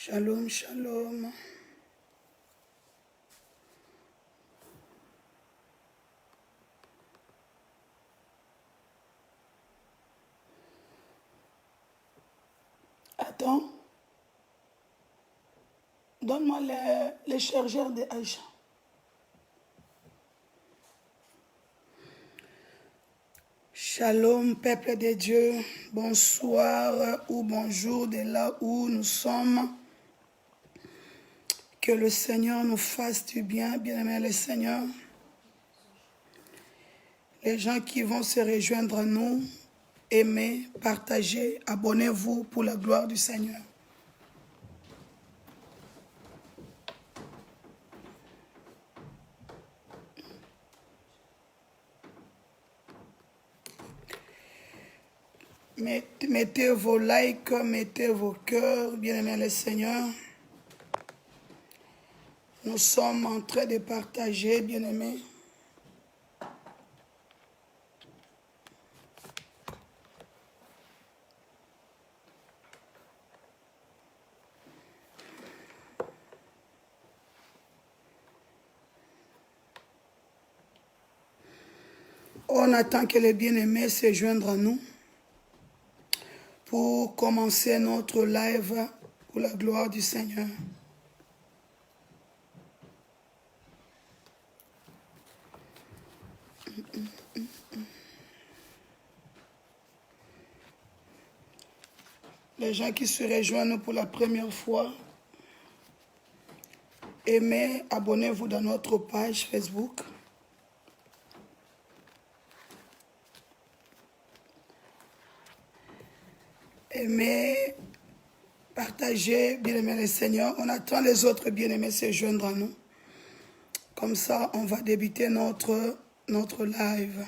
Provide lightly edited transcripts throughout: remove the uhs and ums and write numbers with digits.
Shalom, shalom. Attends. Donne-moi les chargeurs de Aïcha. Shalom, peuple de Dieu. Bonsoir ou bonjour de là où nous sommes. Que le Seigneur nous fasse du bien, bien-aimé le Seigneur. Les gens qui vont se rejoindre à nous, aimez, partagez, abonnez-vous pour la gloire du Seigneur. Mettez vos likes, mettez vos cœurs, bien-aimé le Seigneur. Nous sommes en train de partager, bien-aimés. On attend que les bien-aimés se joignent à nous pour commencer notre live pour la gloire du Seigneur. Les gens qui se rejoignent pour la première fois, aimez, abonnez-vous dans notre page Facebook. Aimez, partagez, bien-aimés le Seigneur. On attend les autres bien-aimés se joindre à nous. Comme ça, on va débuter notre live.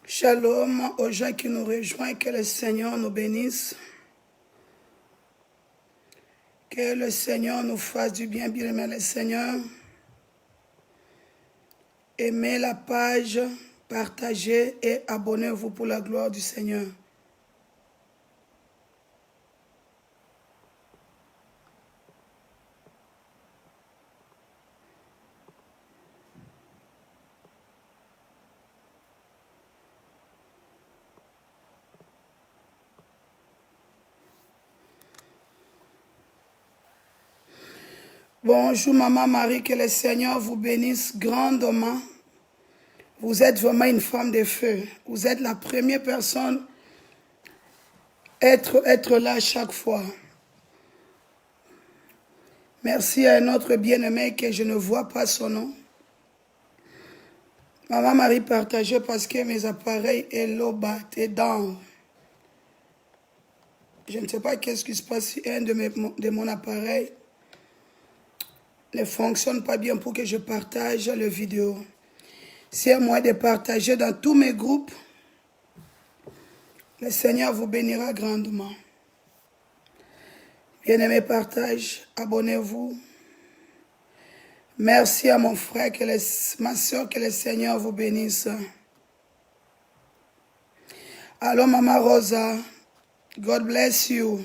Shalom aux gens qui nous rejoignent, que le Seigneur nous bénisse. Que le Seigneur nous fasse du bien, bien-aimé le Seigneur. Aimez la page, partagez et abonnez-vous pour la gloire du Seigneur. Bonjour Maman Marie, que le Seigneur vous bénisse grandement. Vous êtes vraiment une femme de feu. Vous êtes la première personne à être là chaque fois. Merci à notre bien-aimé que je ne vois pas son nom. Maman Marie partagez parce que mes appareils est low bat et down. Je ne sais pas qu'est-ce qui se passe si un de mon appareil ne fonctionne pas bien pour que je partage la vidéo. C'est à moi de partager dans tous mes groupes. Le Seigneur vous bénira grandement. Bien-aimés, partage, abonnez-vous. Merci à mon frère, ma soeur, que le Seigneur vous bénisse. Allô, Maman Rosa, God bless you.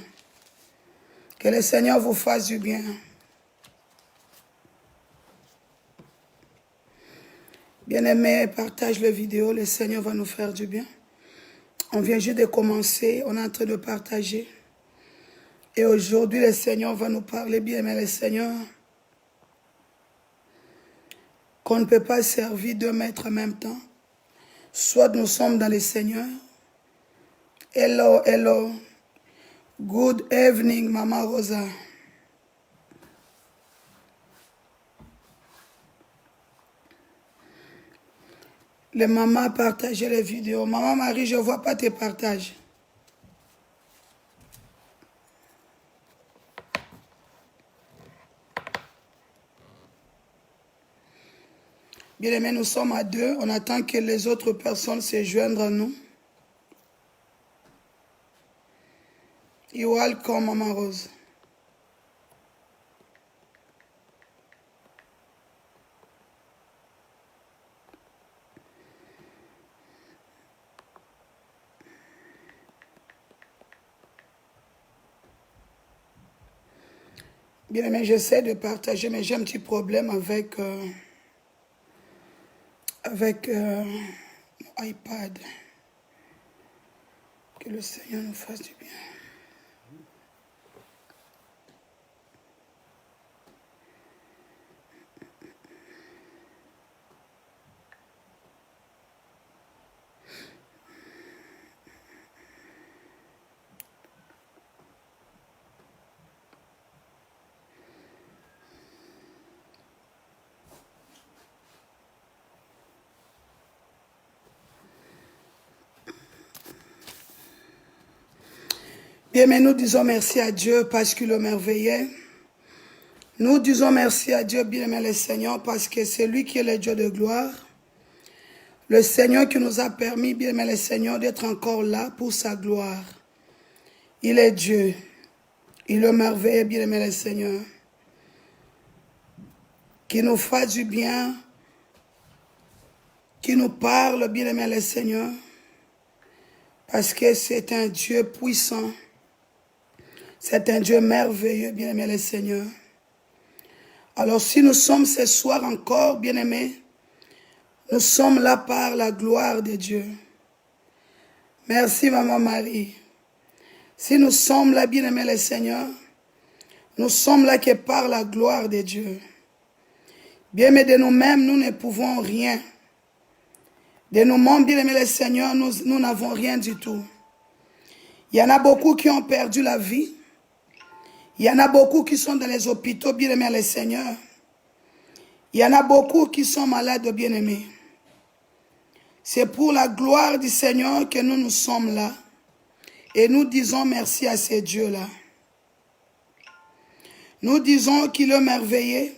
Que le Seigneur vous fasse du bien. Bien-aimés, partage la vidéo, le Seigneur va nous faire du bien. On vient juste de commencer, on est en train de partager. Et aujourd'hui, le Seigneur va nous parler, bien-aimés, le Seigneur, qu'on ne peut pas servir deux maîtres en même temps. Soit nous sommes dans le Seigneur. Hello, hello. Good evening, Maman Rosa. Les mamans partagent les vidéos. Maman Marie, je ne vois pas tes partages. Bien aimé, nous sommes à 2. On attend que les autres personnes se joignent à nous. You welcome, Maman Rose. Bien aimé, j'essaie de partager, mais j'ai un petit problème avec mon iPad. Que le Seigneur nous fasse du bien. Bien, mais nous disons merci à Dieu parce qu'il est merveilleux. Nous disons merci à Dieu, bien aimé le Seigneur, parce que c'est lui qui est le Dieu de gloire. Le Seigneur qui nous a permis, bien aimé le Seigneur, d'être encore là pour sa gloire. Il est Dieu. Il est merveilleux, bien aimé le Seigneur. Qui nous fasse du bien. Qui nous parle, bien aimé le Seigneur. Parce que c'est un Dieu puissant. C'est un Dieu merveilleux, bien-aimé le Seigneur. Alors si nous sommes ce soir encore, bien-aimés, nous sommes là par la gloire de Dieu. Merci, Maman Marie. Si nous sommes là, bien-aimé le Seigneur, nous sommes là que par la gloire de Dieu. Bien-aimés de nous-mêmes, nous ne pouvons rien. De nous-mêmes, bien-aimé le Seigneur, nous n'avons rien du tout. Il y en a beaucoup qui ont perdu la vie. Il y en a beaucoup qui sont dans les hôpitaux, bien-aimés le Seigneur. Il y en a beaucoup qui sont malades, bien-aimés. C'est pour la gloire du Seigneur que nous sommes là. Et nous disons merci à ces dieux-là. Nous disons qu'il est merveilleux.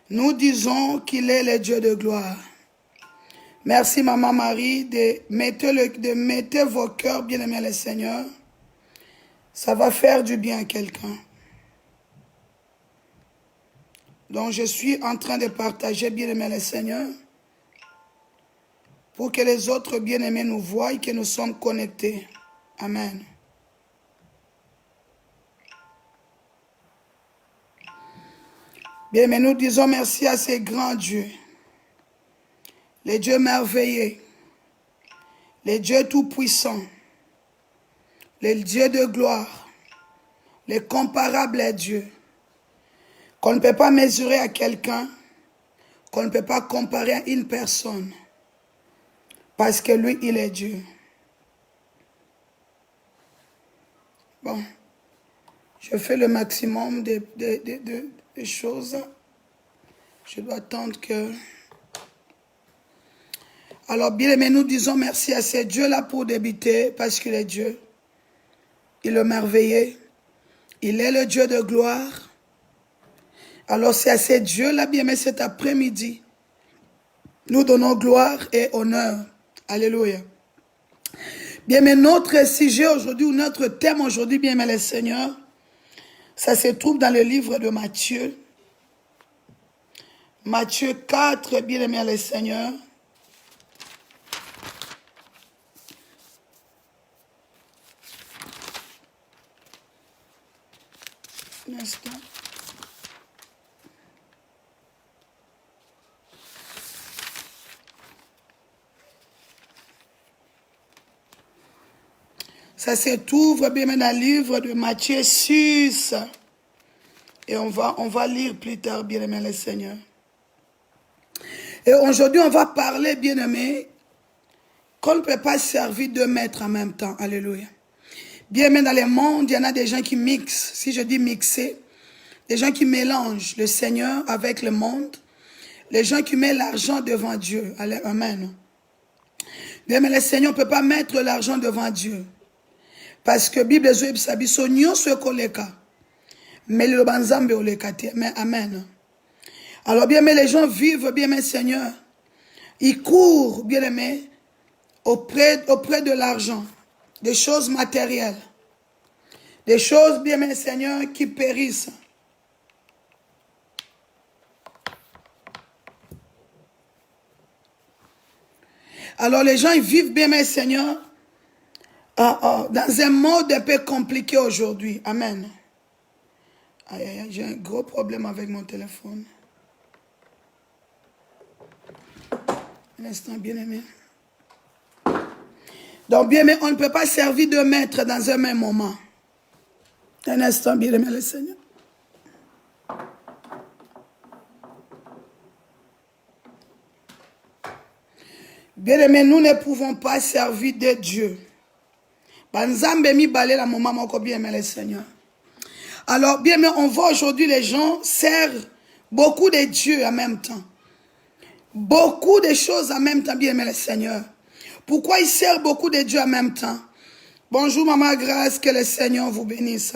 Nous disons qu'il est le Dieu de gloire. Merci, Maman Marie, de mettre vos cœurs, bien-aimés le Seigneur. Ça va faire du bien à quelqu'un. Donc, je suis en train de partager, bien-aimé le Seigneur, pour que les autres bien-aimés nous voient et que nous sommes connectés. Amen. Bien, mais nous disons merci à ces grands dieux. Les dieux merveilleux. Les dieux tout-puissants. Les dieux de gloire. Les comparables dieux. Qu'on ne peut pas mesurer à quelqu'un. Qu'on ne peut pas comparer à une personne. Parce que lui, il est Dieu. Bon. Je fais le maximum de choses. Je dois attendre que... Alors, bien aimé, nous disons merci à ces dieux-là pour débuter, parce qu'il est Dieu. Il est merveilleux. Il est le Dieu de gloire. Alors, c'est à ces dieux-là, bien aimé, cet après-midi. Nous donnons gloire et honneur. Alléluia. Bien aimé, notre sujet aujourd'hui, ou notre thème aujourd'hui, bien aimé le Seigneur, ça se trouve dans le livre de Matthieu. Matthieu 4, bien aimé le Seigneur. Un instant. Ça se trouve bien dans le livre de Matthieu 6. Et on va lire plus tard, bien aimé le Seigneur. Et aujourd'hui, on va parler, bien aimé, qu'on ne peut pas servir deux maîtres en même temps. Alléluia. Bien aimé, dans le monde, il y en a des gens qui mixent. Si je dis mixer, des gens qui mélangent le Seigneur avec le monde. Les gens qui mettent l'argent devant Dieu. Allez, amen. Bien, mais le Seigneur ne peut pas mettre l'argent devant Dieu. Parce que la Bible dit que nous sommes mais le banzambe olekate. Mais amen. Alors, bien, mais les gens vivent, bien, mais Seigneur. Ils courent, bien aimé, auprès de l'argent, des choses matérielles, des choses, bien aimé, Seigneur, qui périssent. Alors les gens, ils vivent, bien aimé, Seigneur, dans un mode un peu compliqué aujourd'hui. Amen. Aïe, aïe, aïe, j'ai un gros problème avec mon téléphone. Un instant, bien aimé. Donc, bien aimé, on ne peut pas servir de maître dans un même moment. Un instant, bien aimé, le Seigneur. Bien aimé, nous ne pouvons pas servir de Dieu. Banzambe mi balé la maman moko bien aimé le Seigneur. Alors, bien aimé, on voit aujourd'hui les gens servent beaucoup de Dieu en même temps. Beaucoup de choses en même temps, bien aimé le Seigneur. Pourquoi ils servent beaucoup de Dieu en même temps? Bonjour, Maman Grâce, que le Seigneur vous bénisse.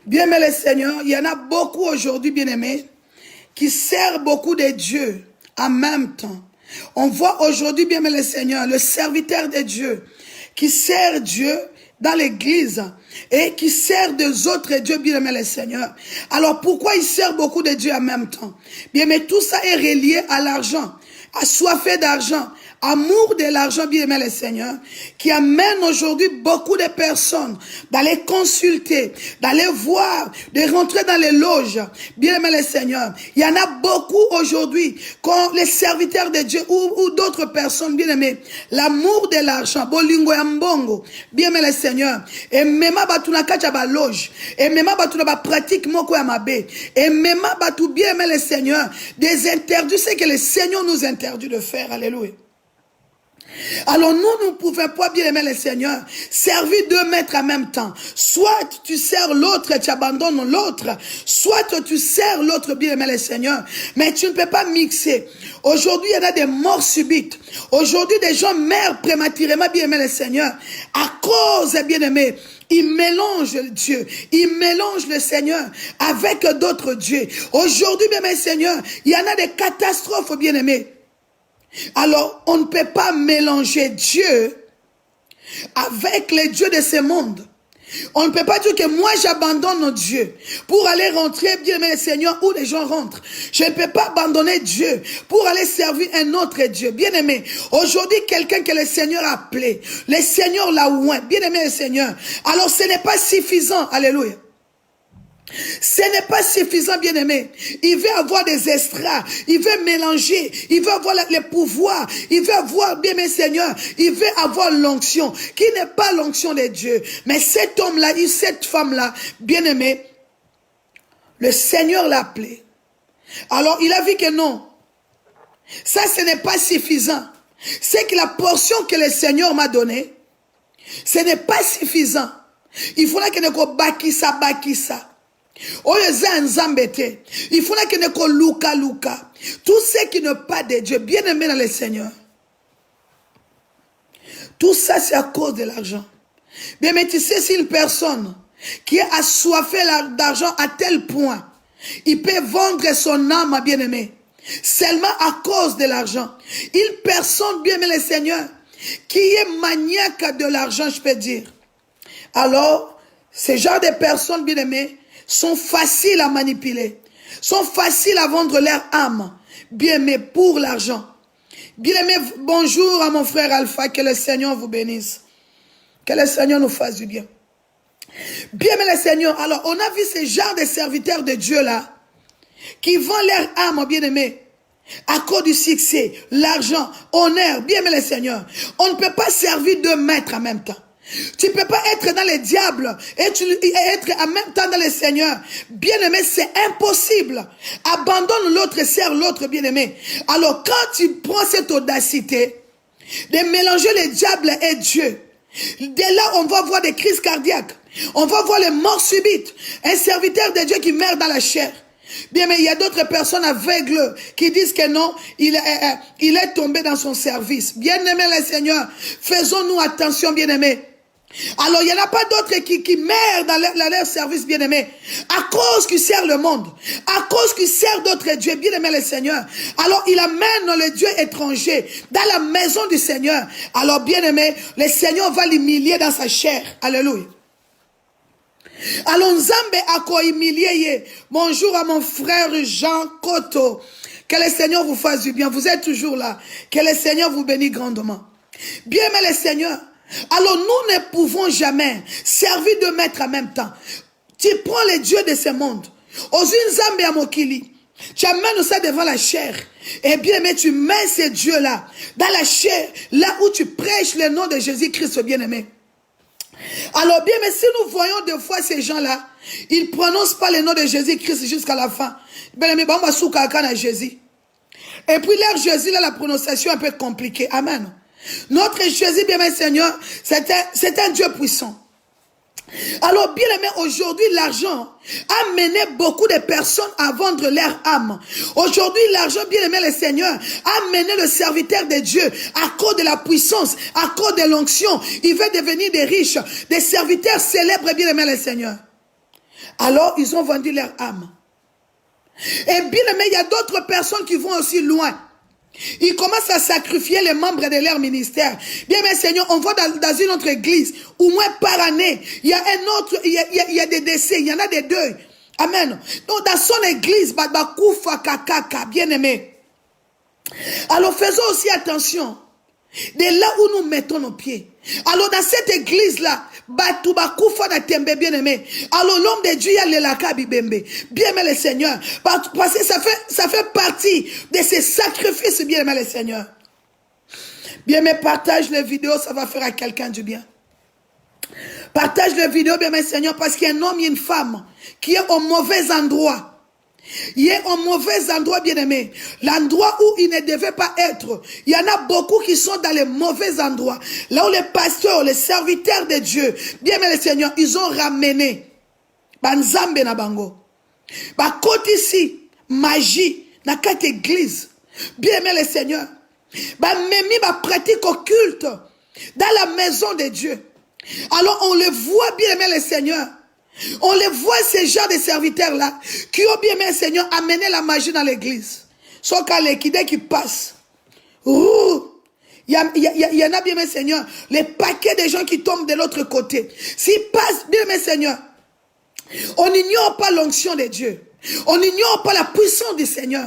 Bien aimé le Seigneur, il y en a beaucoup aujourd'hui, bien aimé, qui servent beaucoup de Dieu en même temps. On voit aujourd'hui, bien aimé le Seigneur, le serviteur de Dieu, qui sert Dieu dans l'église et qui sert des autres dieux, bien aimé le Seigneur. Alors pourquoi il sert beaucoup de Dieu en même temps? Bien aimé, tout ça est relié à l'argent, à soifé d'argent, amour de l'argent, bien aimé le Seigneur, qui amène aujourd'hui beaucoup de personnes d'aller consulter, d'aller voir, de rentrer dans les loges, bien aimé le Seigneur. Il y en a beaucoup aujourd'hui, quand les serviteurs de Dieu ou d'autres personnes, bien aimé, l'amour de l'argent, bolingo ya mbongo, bien aimé le Seigneur, et même batuna kacha ba loge, et même batuna ba pratique moko ya mabe, et même batu, bien aimé le Seigneur, des interdits, c'est que le Seigneur nous interdit de faire, alléluia. Alors nous ne pouvons pas, bien aimer le Seigneur, servir deux maîtres en même temps. Soit tu sers l'autre et tu abandonnes l'autre, soit tu sers l'autre, bien aimer le Seigneur, mais tu ne peux pas mixer. Aujourd'hui, il y en a des morts subites. Aujourd'hui, des gens meurent prématurément, bien aimer le Seigneur, à cause, bien aimé, ils mélangent Dieu, ils mélangent le Seigneur avec d'autres dieux. Aujourd'hui, bien aimé Seigneur, il y en a des catastrophes, bien aimés. Alors, on ne peut pas mélanger Dieu avec les dieux de ce monde. On ne peut pas dire que moi j'abandonne Dieu pour aller rentrer, bien aimé le Seigneur, où les gens rentrent. Je ne peux pas abandonner Dieu pour aller servir un autre Dieu. Bien aimé, aujourd'hui quelqu'un que le Seigneur a appelé, le Seigneur l'a oint, bien aimé le Seigneur. Alors ce n'est pas suffisant, alléluia. Ce n'est pas suffisant, bien-aimé. Il veut avoir des extras. Il veut mélanger. Il veut avoir les pouvoirs. Il veut avoir, bien-aimé Seigneur, il veut avoir l'onction, qui n'est pas l'onction de Dieu. Mais cet homme-là, cette femme-là, bien-aimé, le Seigneur l'a appelé. Alors, il a vu que non. Ça, ce n'est pas suffisant. C'est que la portion que le Seigneur m'a donnée, ce n'est pas suffisant. Il faudra que nous bakisa. Il faudra que nous luka. Tout ce qui n'est pas de Dieu, bien aimé dans le Seigneur. Tout ça, c'est à cause de l'argent. Bien, mais tu sais, si une personne qui est assoiffée d'argent à tel point, il peut vendre son âme, bien aimé, seulement à cause de l'argent. Une personne, bien aimé le Seigneur, qui est maniaque de l'argent, je peux dire. Alors, ce genre de personnes, bien aimées, sont faciles à manipuler, sont faciles à vendre leur âme, bien aimé, pour l'argent. Bien aimé, bonjour à mon frère Alpha, que le Seigneur vous bénisse. Que le Seigneur nous fasse du bien. Bien aimé le Seigneur, alors on a vu ce genre de serviteurs de Dieu là, qui vendent leur âme, bien aimé, à cause du succès, l'argent, honneur, bien aimé le Seigneur. On ne peut pas servir deux maîtres en même temps. Tu ne peux pas être dans les diables et être en même temps dans le Seigneur. Bien-aimé, c'est impossible. Abandonne l'autre, sers l'autre, bien-aimé. Alors quand tu prends cette audacité de mélanger le diable et Dieu, dès là on va voir des crises cardiaques. On va voir les morts subites. Un serviteur de Dieu qui meurt dans la chair. Bien, mais il y a d'autres personnes aveugles qui disent que non, il est tombé dans son service. Bien-aimés les seigneurs, faisons-nous attention, bien-aimés. Alors, il n'y en a pas d'autres qui meurent dans leur service, bien-aimés, à cause qu'ils servent le monde, à cause qu'ils servent d'autres dieux, bien-aimés les seigneurs. Alors, il amène le Dieu étranger dans la maison du Seigneur. Alors, bien-aimés, le Seigneur va l'humilier dans sa chair. Alléluia. Alors, Nzambe a humilié. Bonjour à mon frère Jean Koto. Que le Seigneur vous fasse du bien. Vous êtes toujours là. Que le Seigneur vous bénisse grandement. Bien-aimés les seigneurs. Alors nous ne pouvons jamais servir de maître en même temps. Tu prends les dieux de ce monde. Ozun Zambi Amokili. Tu amènes ça devant la chair. Et bien, mais tu mets ces dieux-là dans la chair, là où tu prêches le nom de Jésus-Christ, bien-aimé. Alors bien, mais si nous voyons des fois ces gens-là, ils ne prononcent pas le nom de Jésus-Christ jusqu'à la fin. Bien-aimé, on va soukakan à Jésus. Et puis leur Jésus, là, la prononciation est un peu compliquée. Amen. Notre Jésus, bien-aimé Seigneur, c'est un Dieu puissant. Alors, bien aimé, aujourd'hui, l'argent a mené beaucoup de personnes à vendre leur âme. Aujourd'hui, l'argent, bien aimé le Seigneur, a mené le serviteur de Dieu à cause de la puissance, à cause de l'onction. Il veut devenir des riches, des serviteurs célèbres, bien aimé le Seigneur. Alors, ils ont vendu leur âme. Et bien aimé, il y a d'autres personnes qui vont aussi loin. Ils commencent à sacrifier les membres de leur ministère. Bien, mais Seigneur, on va dans une autre église, au moins par année, il y a un autre, il y a des décès, il y en a des deuils. Amen. Donc, dans son église, bien aimé. Alors, faisons aussi attention de là où nous mettons nos pieds. Alors, dans cette église-là, bien aimé. Alors, l'homme de Dieu, il y a le lakabi bembe. Bien aimé le Seigneur. Parce que ça fait partie de ces sacrifices, bien aimé le Seigneur. Bien aimé, partage les vidéos, ça va faire à quelqu'un du bien. Partage les vidéos, bien aimé Seigneur, parce qu'il y a un homme et une femme qui est au mauvais endroit. Il est au mauvais endroit, bien-aimé. L'endroit où il ne devait pas être. Il y en a beaucoup qui sont dans les mauvais endroits. Là où les pasteurs, les serviteurs de Dieu, bien-aimé le Seigneur, ils ont ramené Banzambe na bango. Côté ici, magie, na quatre églises. Bien-aimé le Seigneur. Memi pratique occulte dans la maison de Dieu. Alors on le voit, bien-aimé le Seigneur. On les voit, ces gens de serviteurs-là, qui ont bien aimé, Seigneur, amené la magie dans l'église. Sauf qu'à l'équidé qui passe. Il y en a bien aimé, Seigneur, les paquets de gens qui tombent de l'autre côté. S'ils passent, bien aimé, Seigneur, on n'ignore pas l'onction de Dieu. On n'ignore pas la puissance du Seigneur.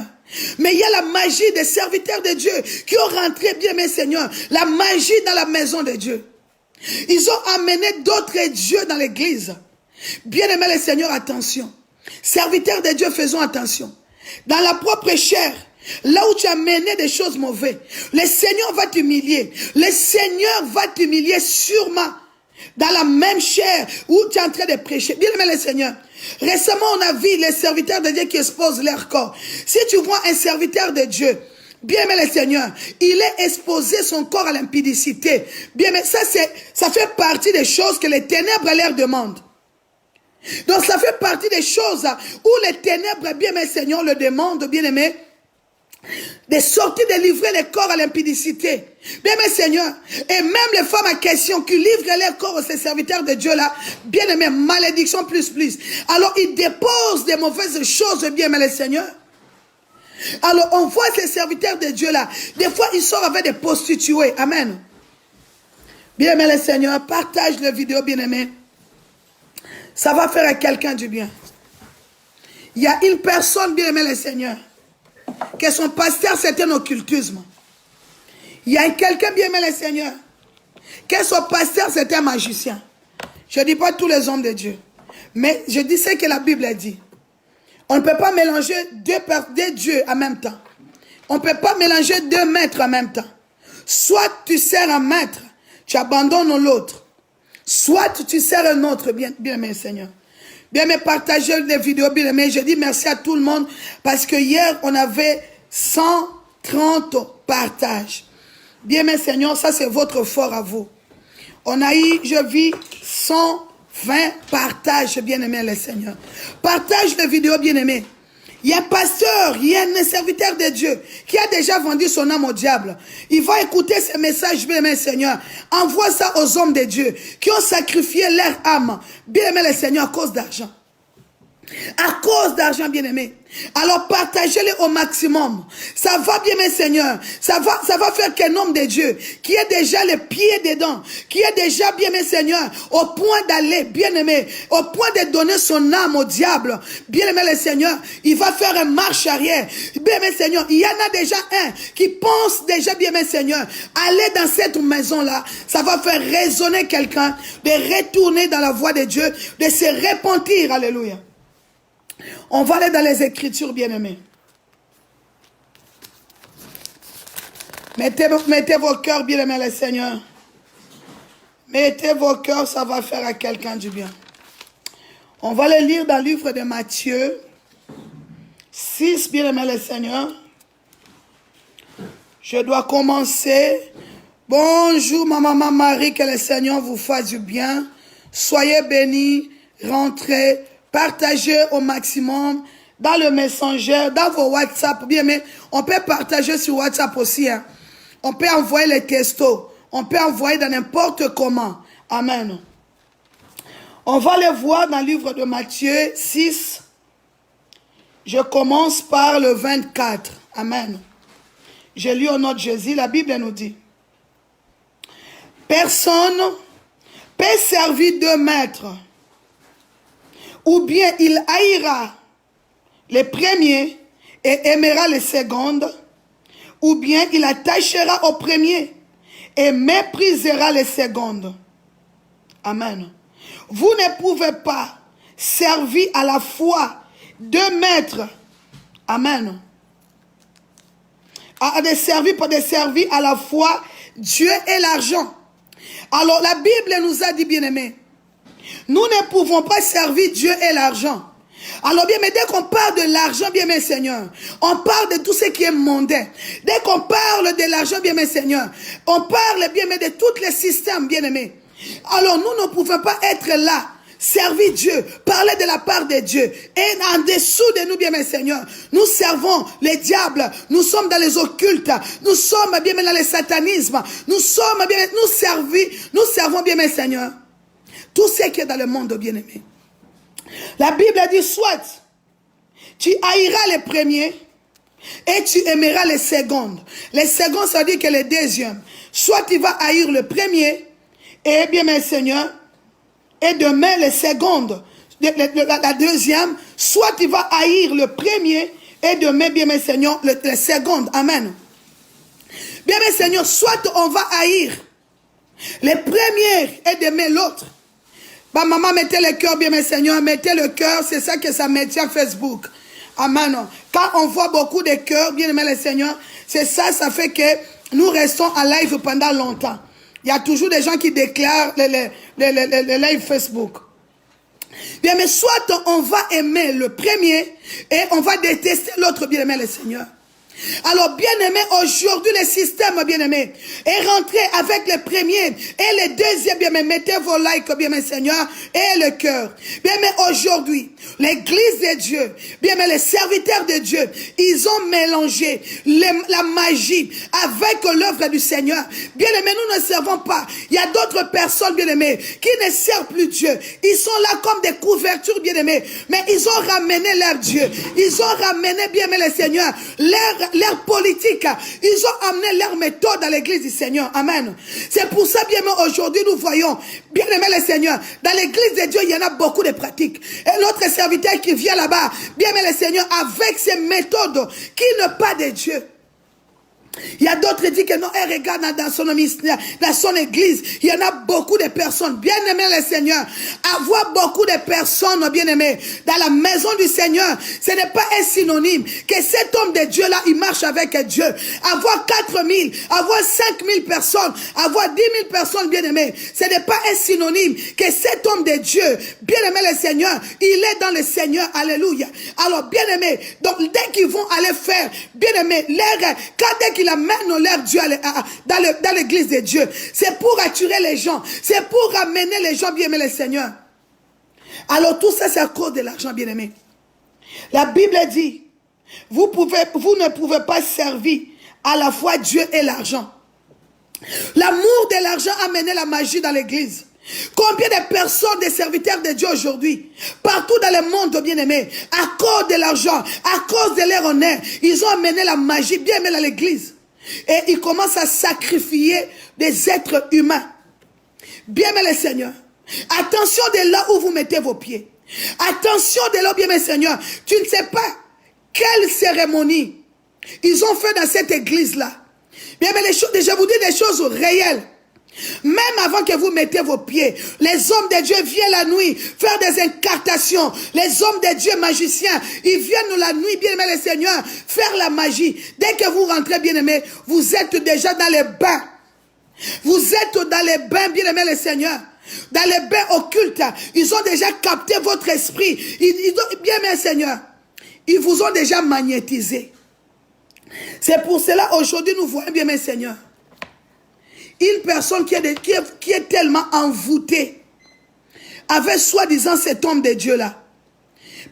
Mais il y a la magie des serviteurs de Dieu qui ont rentré, bien aimé, Seigneur, la magie dans la maison de Dieu. Ils ont amené d'autres dieux dans l'église. Bien-aimé le Seigneur, attention. Serviteurs de Dieu, faisons attention. Dans la propre chair, là où tu as mené des choses mauvaises, le Seigneur va t'humilier. Le Seigneur va t'humilier sûrement dans la même chair où tu es en train de prêcher. Bien-aimé le Seigneur, récemment on a vu les serviteurs de Dieu qui exposent leur corps. Si tu vois un serviteur de Dieu, bien aimé le Seigneur, il est exposé son corps à l'impudicité. Bien aimé, ça fait partie des choses que les ténèbres leur demandent. Donc ça fait partie des choses où les ténèbres, bien aimé Seigneur, le demandent, bien aimé, de sortir, de livrer les corps à l'impudicité. Bien aimé Seigneur, et même les femmes en question qui livrent leur corps à ces serviteurs de Dieu là, bien aimé, malédiction plus. Alors ils déposent des mauvaises choses, bien aimé le Seigneur. Alors on voit ces serviteurs de Dieu là, des fois ils sortent avec des prostituées, amen. Bien aimé le Seigneur, partage la vidéo, bien aimé. Ça va faire à quelqu'un du bien. Il y a une personne, bien aimé le Seigneur, que son pasteur c'est un occultisme. Il y a quelqu'un, bien aimé le Seigneur, que son pasteur c'est un magicien. Je ne dis pas tous les hommes de Dieu, mais je dis ce que la Bible a dit. On ne peut pas mélanger deux dieux en même temps. On ne peut pas mélanger deux maîtres en même temps. Soit tu sers un maître, tu abandonnes l'autre. Soit tu sers un autre, bien aimé Seigneur. Bien aimé, partagez des vidéos, bien aimé. Je dis merci à tout le monde parce que hier, on avait 130 partages. Bien aimé Seigneur, ça c'est votre fort à vous. On a eu, je vis, 120 partages, bien aimé le Seigneur. Partage les vidéos, bien aimé. Il y a un pasteur, il y a un serviteur de Dieu qui a déjà vendu son âme au diable. Il va écouter ce message, bien-aimé Seigneur. Envoie ça aux hommes de Dieu qui ont sacrifié leur âme, bien-aimé le Seigneur, à cause d'argent. À cause d'argent, bien-aimé. Alors partagez-les au maximum. Ça va, bien-aimé Seigneur. Ça va faire qu'un homme de Dieu qui est déjà les pieds dedans, qui est déjà, bien-aimé Seigneur, au point d'aller, bien-aimé, au point de donner son âme au diable, bien-aimé le Seigneur, il va faire une marche arrière. Bien-aimé Seigneur, il y en a déjà un qui pense déjà, bien-aimé Seigneur, aller dans cette maison-là, ça va faire résonner quelqu'un de retourner dans la voie de Dieu, de se repentir. Alléluia. On va aller dans les Écritures, bien-aimés. Mettez vos cœurs, bien-aimés, le Seigneur. Mettez vos cœurs, ça va faire à quelqu'un du bien. On va le lire dans le livre de Matthieu 6, bien-aimés, le Seigneur. Je dois commencer. Bonjour, ma maman Marie, que le Seigneur vous fasse du bien. Soyez bénis, rentrez. Partagez au maximum dans le Messenger, dans vos WhatsApp. Bien, mais on peut partager sur WhatsApp aussi. Hein. On peut envoyer les textos. On peut envoyer dans n'importe comment. Amen. On va les voir dans le livre de Matthieu 6. Je commence par le 24. Amen. Je lis au nom de Jésus. La Bible nous dit: personne peut servir deux maîtres. Ou bien il haïra les premiers et aimera les secondes, ou bien il attachera aux premiers et méprisera les secondes. Amen. Vous ne pouvez pas servir à la fois deux maîtres. Amen. De servir à la fois Dieu et l'argent. Alors la Bible nous a dit, bien-aimés, nous ne pouvons pas servir Dieu et l'argent. Alors bien, mais dès qu'on parle de l'argent, bien mes seigneurs, on parle de tout ce qui est mondain. Dès qu'on parle de l'argent, bien mes seigneurs, on parle bien mais de tous les systèmes, bien aimés. Alors nous ne pouvons pas être là, servir Dieu, parler de la part de Dieu. Et en dessous de nous, bien mes seigneurs, nous servons les diables, nous sommes dans les occultes, nous sommes bien dans le satanisme, nous servons bien mes seigneurs. Tout ce qui est dans le monde, bien-aimé. La Bible dit, soit tu haïras les premiers et tu aimeras les secondes. Les secondes, ça veut dire que les deuxièmes. Soit tu vas haïr le premier et bien, mes seigneurs, et demain les secondes. La deuxième, soit tu vas haïr le premier et demain, bien, mes seigneurs, les secondes. Amen. Bien, mes seigneurs, soit on va haïr les premières et demain l'autre. Bah, maman, mettez le cœur, bien mes seigneurs, mettez le cœur, c'est ça que ça met à Facebook. Amen. Quand on voit beaucoup de cœurs, bien aimé les seigneurs, c'est ça, ça fait que nous restons en live pendant longtemps. Il y a toujours des gens qui déclarent les live Facebook. Bien, mais soit on va aimer le premier et on va détester l'autre, bien aimé les seigneurs. Alors, bien-aimé, aujourd'hui, le système, bien-aimé, est rentré avec les premiers et les deuxièmes, bien-aimé. Mettez vos likes, bien-aimé, Seigneur, et le cœur. Bien-aimé, aujourd'hui, l'église de Dieu, bien-aimé, les serviteurs de Dieu, ils ont mélangé la magie avec l'œuvre du Seigneur. Bien-aimé, nous ne servons pas. Il y a d'autres personnes, bien-aimé, qui ne servent plus Dieu. Ils sont là comme des couvertures, bien-aimé, mais ils ont ramené leur Dieu. Ils ont ramené, bien-aimé, le Seigneur, leur politique, ils ont amené leur méthode à l'église du Seigneur. Amen. C'est pour ça, bien aimé, aujourd'hui, nous voyons, bien aimé le Seigneur, dans l'église de Dieu, il y en a beaucoup de pratiques. Et notre serviteur qui vient là-bas, bien aimé le Seigneur, avec ses méthodes qui ne sont pas de Dieu. Il y a d'autres qui disent que non, elle regarde dans son église. Il y en a beaucoup de personnes, bien aimées le Seigneur. Avoir beaucoup de personnes, bien aimées, dans la maison du Seigneur, ce n'est pas un synonyme que cet homme de Dieu là, il marche avec Dieu. Avoir 4000, avoir 5000 personnes, avoir 10 000 personnes, bien aimées, ce n'est pas un synonyme que cet homme de Dieu, bien aimé le Seigneur, il est dans le Seigneur. Alléluia. Alors, bien aimé, donc dès qu'ils vont aller faire, bien aimé, dès qu'ils amènent leur Dieu dans l'église de Dieu, c'est pour attirer les gens, c'est pour ramener les gens, bien aimé le Seigneur. Alors tout ça, c'est à cause de l'argent, bien aimé. La Bible dit, vous ne pouvez pas servir à la fois Dieu et l'argent. L'amour de l'argent a mené la magie dans l'église. Combien de personnes, des serviteurs de Dieu aujourd'hui, partout dans le monde, bien-aimés, à cause de l'argent, à cause de leur honneur, ils ont amené la magie, bien-aimés, dans l'église. Et ils commencent à sacrifier des êtres humains. Bien-aimés le Seigneur, attention de là où vous mettez vos pieds. Attention de là, bien-aimé Seigneur, tu ne sais pas quelle cérémonie ils ont fait dans cette église-là. Bien-aimés, je vous dis des choses réelles. Même avant que vous mettez vos pieds, les hommes de Dieu viennent la nuit faire des incantations. Les hommes de Dieu magiciens, ils viennent la nuit, bien-aimé le Seigneur, faire la magie. Dès que vous rentrez, bien-aimé, vous êtes déjà dans les bains. Vous êtes dans les bains, bien-aimé le Seigneur. Dans les bains occultes, ils ont déjà capté votre esprit. Bien-aimé le Seigneur, ils vous ont déjà magnétisé. C'est pour cela, aujourd'hui, nous voyons, bien-aimé le Seigneur, une personne qui est tellement envoûtée avec soi-disant cet homme de Dieu-là.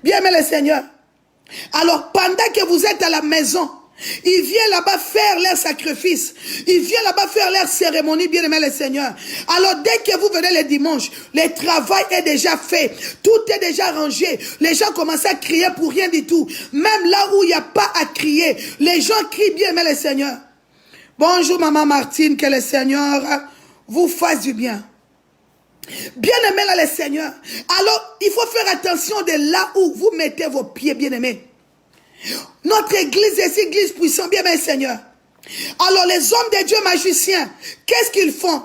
Bien-aimé le Seigneur. Alors, pendant que vous êtes à la maison, ils viennent là-bas faire leur sacrifice. Ils viennent là-bas faire leur cérémonie, bien-aimé le Seigneur. Alors, dès que vous venez le dimanche, le travail est déjà fait. Tout est déjà rangé. Les gens commencent à crier pour rien du tout. Même là où il n'y a pas à crier, les gens crient, bien-aimé le Seigneur. Bonjour Maman Martine, que le Seigneur vous fasse du bien. Bien-aimé là le Seigneur. Alors, il faut faire attention de là où vous mettez vos pieds, bien-aimés. Notre église est une église puissante, bien-aimé Seigneur. Alors, les hommes de Dieu magiciens, qu'est-ce qu'ils font?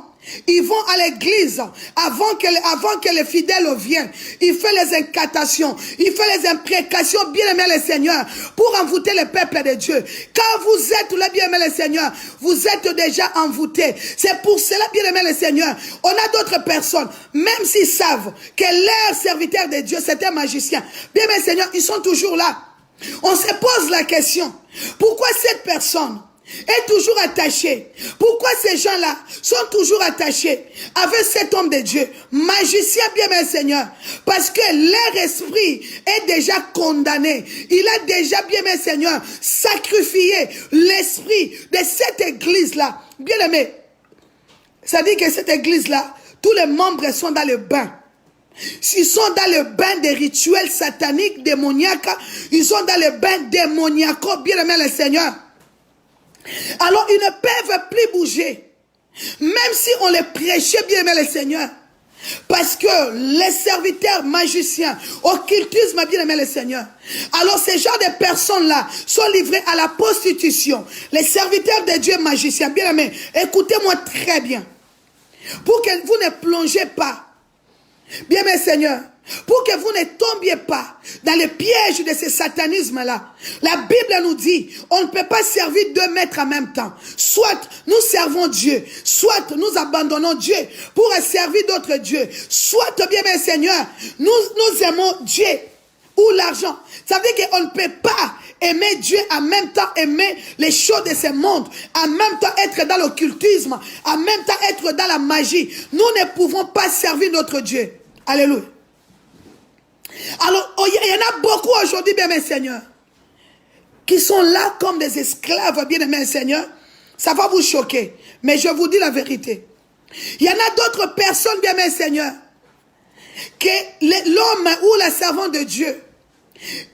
Ils vont à l'église avant que les fidèles viennent. Ils font les incantations, ils font les imprécations, bien-aimé le Seigneur, pour envoûter le peuple de Dieu. Quand vous êtes là, bien-aimé le Seigneur, vous êtes déjà envoûtés. C'est pour cela, bien-aimé le Seigneur, on a d'autres personnes, même s'ils savent que leurs serviteurs de Dieu, c'est un magicien, bien-aimé le Seigneur, ils sont toujours là. On se pose la question, pourquoi cette personne est toujours attaché? Pourquoi ces gens-là sont toujours attachés avec cet homme de Dieu, magicien, bien-aimé Seigneur? Parce que leur esprit est déjà condamné. Il a déjà, bien-aimé Seigneur, sacrifié l'esprit de cette église-là. Bien-aimé, ça dit que cette église-là, tous les membres sont dans le bain. Ils sont dans le bain des rituels sataniques, démoniaques. Ils sont dans le bain démoniaque, bien-aimé le Seigneur. Alors, ils ne peuvent plus bouger. Même si on les prêchait, bien-aimé le Seigneur. Parce que les serviteurs magiciens, occultisme, bien-aimé le Seigneur. Alors, ces genres de personnes-là sont livrés à la prostitution. Les serviteurs de Dieu magiciens, bien-aimé, écoutez-moi très bien. Pour que vous ne plongez pas, bien-aimé Seigneur, pour que vous ne tombiez pas dans le piège de ce satanisme-là. La Bible nous dit, on ne peut pas servir deux maîtres en même temps. Soit nous servons Dieu, soit nous abandonnons Dieu pour servir d'autres dieux. Soit, bien-aimé Seigneur, nous aimons Dieu ou l'argent. Ça veut dire qu'on ne peut pas aimer Dieu, en même temps aimer les choses de ce monde, en même temps être dans l'occultisme, en même temps être dans la magie. Nous ne pouvons pas servir notre Dieu. Alléluia. Alors, il y en a beaucoup aujourd'hui, bien-aimé Seigneur, qui sont là comme des esclaves, bien-aimé Seigneur. Ça va vous choquer, mais je vous dis la vérité. Il y en a d'autres personnes, bien-aimé Seigneur, que l'homme ou la servante de Dieu,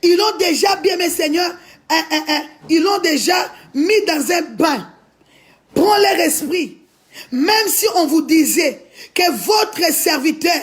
ils l'ont déjà, bien-aimé Seigneur, ils l'ont déjà mis dans un bain. Prends leur esprit. Même si on vous disait que votre serviteur,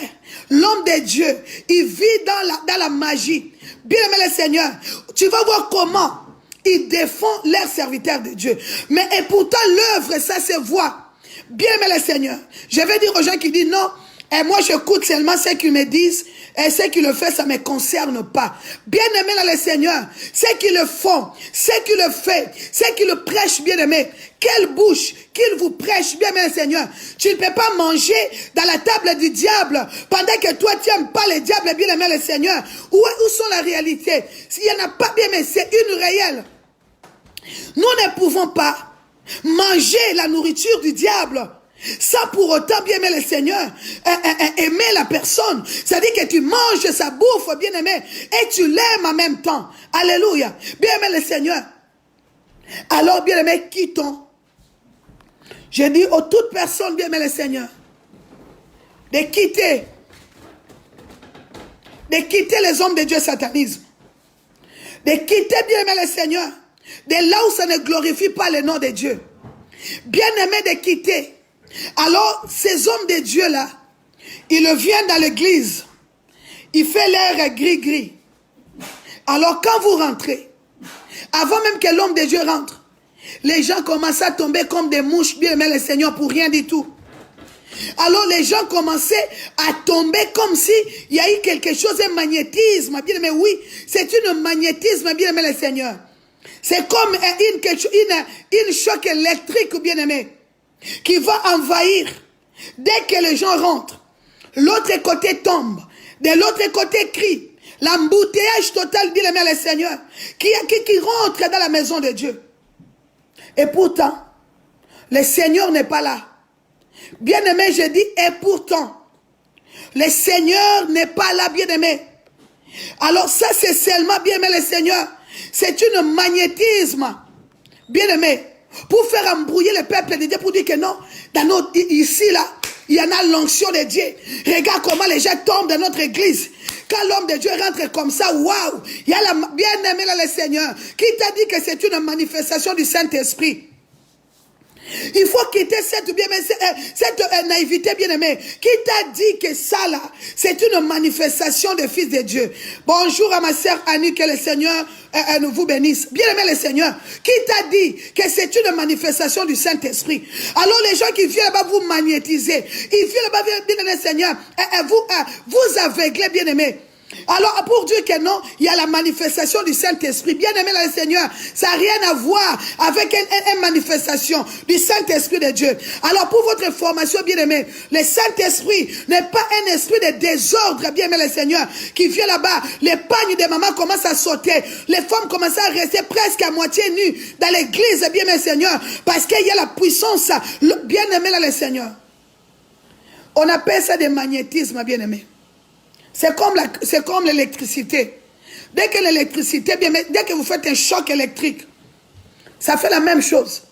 l'homme de Dieu, il vit dans la magie. Bien-aimé le Seigneur, tu vas voir comment il défend leurs serviteurs de Dieu. Mais et pourtant l'œuvre, ça se voit. Bien-aimé le Seigneur, je vais dire aux gens qui disent non, et moi j'écoute seulement ce qu'ils me disent, et ce qu'ils le font, ça ne me concerne pas. Bien-aimé dans le Seigneur, ce qu'ils le font, ce qu'ils le font, ce qu'ils le prêchent, bien-aimé, quelle bouche qu'ils vous prêchent, bien-aimé le Seigneur. Tu ne peux pas manger dans la table du diable pendant que toi tu n'aimes pas le diable, bien-aimé le Seigneur. Où sont la réalité? S'il n'y en a pas, bien-aimé, c'est une réelle. Nous ne pouvons pas manger la nourriture du diable Sans pour autant, bien aimé le Seigneur, aimer la personne. C'est-à-dire que tu manges sa bouffe, bien aimé, et tu l'aimes en même temps. Alléluia. Bien aimé le Seigneur. Alors, bien aimé, quittons. Je dis aux toutes personnes, bien aimé le Seigneur, de quitter les hommes de Dieu satanisme. De quitter, bien aimé le Seigneur, de là où ça ne glorifie pas le nom de Dieu. Bien aimé de quitter. Alors, ces hommes de Dieu là, ils viennent dans l'église. Il fait l'air gris-gris. Alors, quand vous rentrez, avant même que l'homme de Dieu rentre, les gens commencent à tomber comme des mouches, bien aimé le Seigneur, pour rien du tout. Alors les gens commençaient à tomber comme si il y a eu quelque chose, un magnétisme, bien aimé, oui, c'est un magnétisme, bien aimé le Seigneur. C'est comme une choc électrique, bien aimé, qui va envahir. Dès que les gens rentrent, l'autre côté tombe, de l'autre côté crie. L'embouteillage total, bien aimé le Seigneur, qui rentre dans la maison de Dieu. Et pourtant, le Seigneur n'est pas là. Bien aimé, je dis, et pourtant, le Seigneur n'est pas là, bien aimé. Alors ça, c'est seulement, bien aimé, le Seigneur. C'est un magnétisme, bien aimé, pour faire embrouiller le peuple de Dieu, pour dire que non, ici, là, il y en a l'onction de Dieu. Regarde comment les gens tombent dans notre église. Quand l'homme de Dieu rentre comme ça, waouh, il y a bien aimé là, le Seigneur, qui t'a dit que c'est une manifestation du Saint-Esprit. Il faut quitter cette naïveté bien-aimée. Qui t'a dit que ça là, c'est une manifestation des fils de Dieu? Bonjour à ma sœur Annie, que le Seigneur nous vous bénisse. Bien-aimé le Seigneur, qui t'a dit que c'est une manifestation du Saint-Esprit? Alors les gens qui viennent là-bas vous magnétiser, ils viennent là-bas, bien-aimé le Seigneur, vous aveugler, bien-aimé. Alors, pour dire que non, il y a la manifestation du Saint-Esprit. Bien aimé le Seigneur, ça n'a rien à voir avec une manifestation du Saint-Esprit de Dieu. Alors, pour votre information, bien aimé, le Saint-Esprit n'est pas un esprit de désordre, bien aimé le Seigneur, qui vient là-bas. Les pagnes des mamans commencent à sauter. Les femmes commencent à rester presque à moitié nues dans l'église, bien aimé le Seigneur, parce qu'il y a la puissance, bien aimé le Seigneur. On appelle ça des magnétismes, bien aimé. C'est comme l'électricité. Dès que l'électricité, dès que vous faites un choc électrique, ça fait la même chose.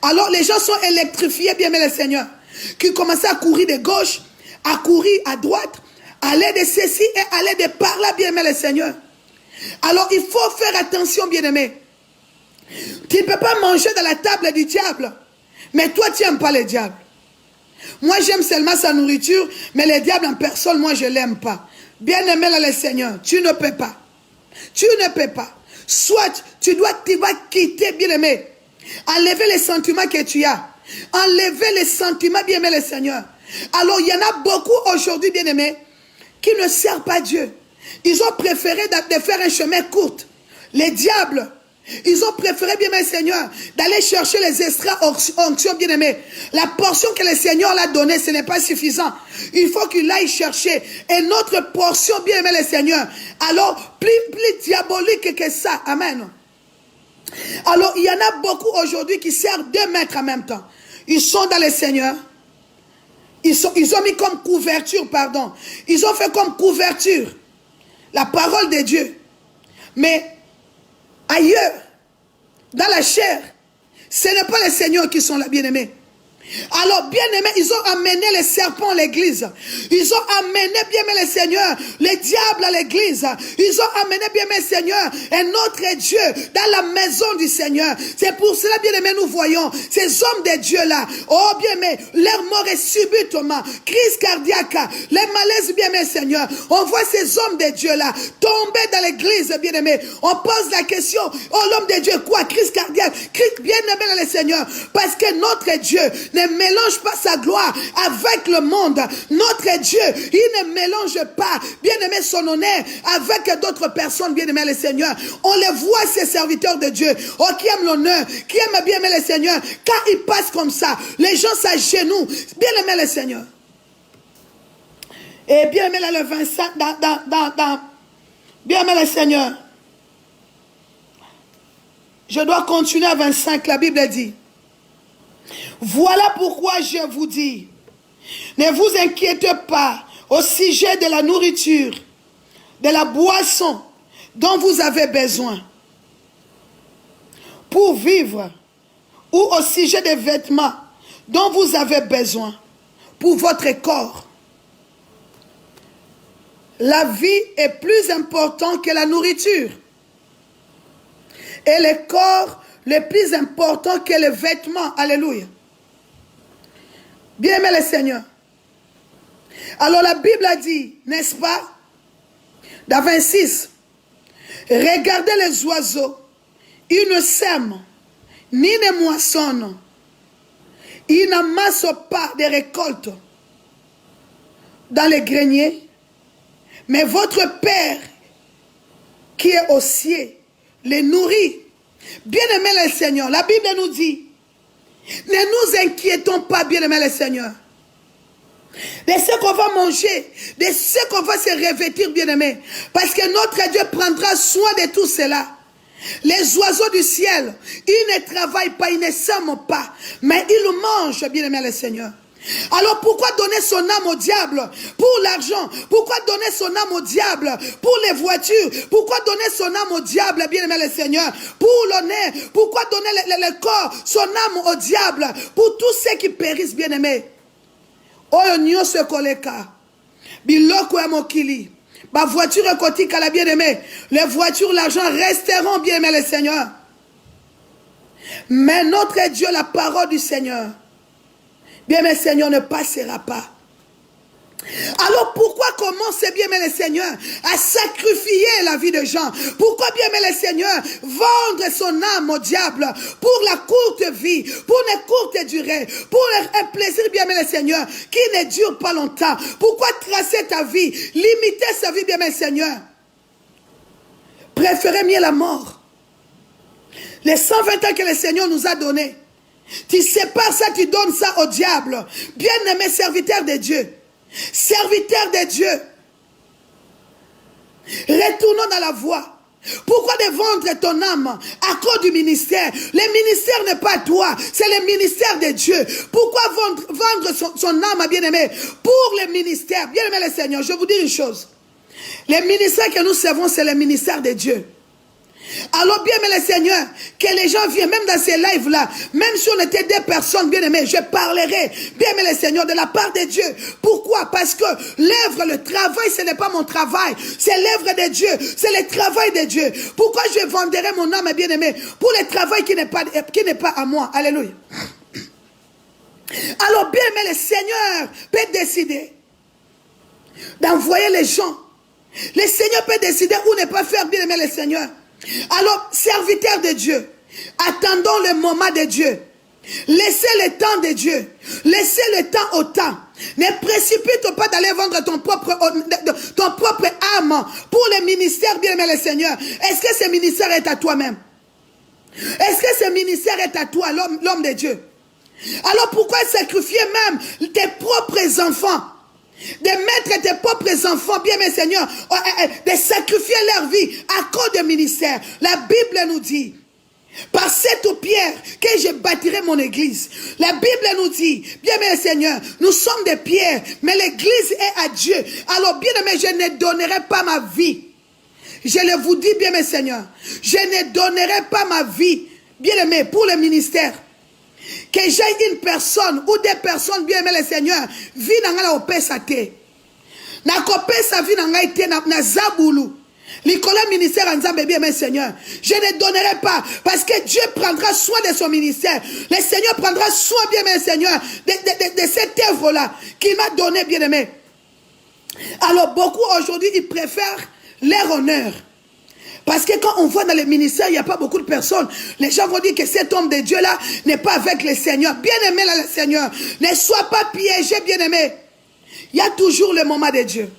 Alors les gens sont électrifiés, bien aimé le Seigneur, qui commencent à courir de gauche, à courir à droite, aller de ceci et aller de par là, bien aimé le Seigneur. Alors il faut faire attention, bien aimé. Tu ne peux pas manger dans la table du diable, mais toi tu n'aimes pas le diable. Moi j'aime seulement sa nourriture, mais le diable en personne, moi je ne l'aime pas. Bien aimé le Seigneur, tu ne peux pas. Tu ne peux pas. Soit tu vas quitter, bien aimé. Enlever les sentiments que tu as. Enlever les sentiments, bien aimé le Seigneur. Alors il y en a beaucoup aujourd'hui, bien aimé, qui ne servent pas Dieu. Ils ont préféré de faire un chemin court. Les diables, ils ont préféré, bien aimé Seigneur, d'aller chercher les extra onctions, bien aimé. La portion que le Seigneur l'a donnée, ce n'est pas suffisant. Il faut qu'il aille chercher une autre portion, bien aimé le Seigneur. Alors, plus diabolique que ça. Amen. Alors, il y en a beaucoup aujourd'hui qui servent deux maîtres en même temps. Ils sont dans le Seigneur. Ils ont mis comme couverture, pardon. Ils ont fait comme couverture la parole de Dieu. Mais ailleurs, dans la chair, ce n'est pas les seigneurs qui sont là, bien-aimés. Alors, bien-aimés, ils ont amené les serpents à l'église. Ils ont amené, bien-aimé le Seigneur, les diables à l'église. Ils ont amené, bien-aimé Seigneur, un autre Dieu dans la maison du Seigneur. C'est pour cela, bien-aimé, nous voyons ces hommes de Dieu-là. Oh, bien-aimé, leur mort est subitement. Crise cardiaque, les malaises, bien-aimé Seigneur. On voit ces hommes de Dieu-là tomber dans l'église, bien-aimé. On pose la question, oh, l'homme de Dieu, quoi? Crise cardiaque, bien-aimé le Seigneur. Parce que notre Dieu ne mélange pas sa gloire avec le monde. Notre Dieu, il ne mélange pas, bien-aimé, son honneur avec d'autres personnes, bien-aimé le Seigneur. On les voit, ces serviteurs de Dieu, oh, qui aiment l'honneur, qui aiment, bien-aimé le Seigneur. Quand ils passent comme ça, les gens s'agenouillent, bien-aimé le Seigneur. Et bien-aimé le 25, bien-aimé le Seigneur. Je dois continuer à 25, la Bible dit. Voilà pourquoi je vous dis, ne vous inquiétez pas au sujet de la nourriture, de la boisson dont vous avez besoin pour vivre, ou au sujet des vêtements dont vous avez besoin pour votre corps. La vie est plus importante que la nourriture. Et le corps le plus important que les vêtements. Alléluia. Bien aimé le Seigneur. Alors la Bible a dit, n'est-ce pas, dans 26, regardez les oiseaux, ils ne sèment, ni ne moissonnent, ils n'amassent pas de récoltes dans les greniers, mais votre Père qui est aux cieux les nourrit. Bien-aimé le Seigneur, la Bible nous dit, ne nous inquiétons pas, bien-aimé le Seigneur, de ce qu'on va manger, de ce qu'on va se revêtir, bien-aimé, parce que notre Dieu prendra soin de tout cela. Les oiseaux du ciel, ils ne travaillent pas, ils ne sèment pas, mais ils mangent, bien-aimé le Seigneur. Alors pourquoi donner son âme au diable pour l'argent? Pourquoi donner son âme au diable pour les voitures? Pourquoi donner son âme au diable, bien-aimé le Seigneur, pour l'honneur? Pourquoi donner le corps, son âme au diable pour tous ceux qui périssent, bien-aimé? Oyo nyonso koleka biloko ya mokili ba voiture ekotika la bien-aimé, les voitures, l'argent resteront, bien-aimé le Seigneur, mais notre Dieu, la parole du Seigneur, bien-aimé le Seigneur, ne passera pas. Alors pourquoi commencer, bien-aimé le Seigneur, à sacrifier la vie de gens? Pourquoi, bien-aimé le Seigneur, vendre son âme au diable pour la courte vie, pour une courte durée, pour un plaisir, bien-aimé le Seigneur, qui ne dure pas longtemps? Pourquoi tracer ta vie, limiter sa vie, bien-aimé le Seigneur? Préférez mieux la mort. Les 120 ans que le Seigneur nous a donnés, tu sépares ça, tu donnes ça au diable. Bien-aimé serviteur de Dieu, serviteur de Dieu, retournons dans la voie. Pourquoi de vendre ton âme à cause du ministère? Le ministère n'est pas toi, c'est le ministère de Dieu. Pourquoi vendre son âme, bien-aimé, pour le ministère? Bien-aimé le Seigneur, je vais vous dire une chose. Le ministère que nous servons, c'est le ministère de Dieu. Alors, bien aimé le Seigneur, que les gens viennent, même dans ces lives-là, même si on était des personnes bien aimées, je parlerai, bien aimé le Seigneur, de la part de Dieu. Pourquoi? Parce que l'œuvre, le travail, ce n'est pas mon travail, c'est l'œuvre de Dieu, c'est le travail de Dieu. Pourquoi je vendrai mon âme, bien aimé, pour le travail qui n'est pas à moi? Alléluia. Alors, bien aimé le Seigneur peut décider d'envoyer les gens. Le Seigneur peut décider où ne pas faire, bien aimé le Seigneur. Alors, serviteurs de Dieu, attendons le moment de Dieu. Laissez le temps de Dieu. Laissez le temps au temps. Ne précipite pas d'aller vendre ton propre âme pour le ministère, bien aimé le Seigneur. Est-ce que ce ministère est à toi-même? Est-ce que ce ministère est à toi, l'homme de Dieu? Alors pourquoi sacrifier même tes propres enfants? De mettre tes propres enfants, bien mes seigneurs, de sacrifier leur vie à cause du ministère. La Bible nous dit, par cette pierre que je bâtirai mon église. La Bible nous dit, bien mes seigneurs, nous sommes des pierres, mais l'église est à Dieu. Alors bien aimé, je ne donnerai pas ma vie. Je le vous dis, bien mes seigneurs, je ne donnerai pas ma vie, bien aimé, pour le ministère. Que j'ai une personne ou des personnes, bien aimé le Seigneur, vie n'a au pesate. Na kopesa vie n'a été na zabulu. L'école ministère en Zambé, bien aimé Seigneur. Je ne donnerai pas parce que Dieu prendra soin de son ministère. Le Seigneur prendra soin, bien aimé Seigneur, de cette œuvre-là qu'il m'a donné, bien aimé. Alors beaucoup aujourd'hui, ils préfèrent leur honneur. Parce que quand on voit dans les ministères, il n'y a pas beaucoup de personnes. Les gens vont dire que cet homme de Dieu-là n'est pas avec le Seigneur. Bien-aimé, là, le Seigneur, ne sois pas piégé, bien-aimé. Il y a toujours le moment de Dieu.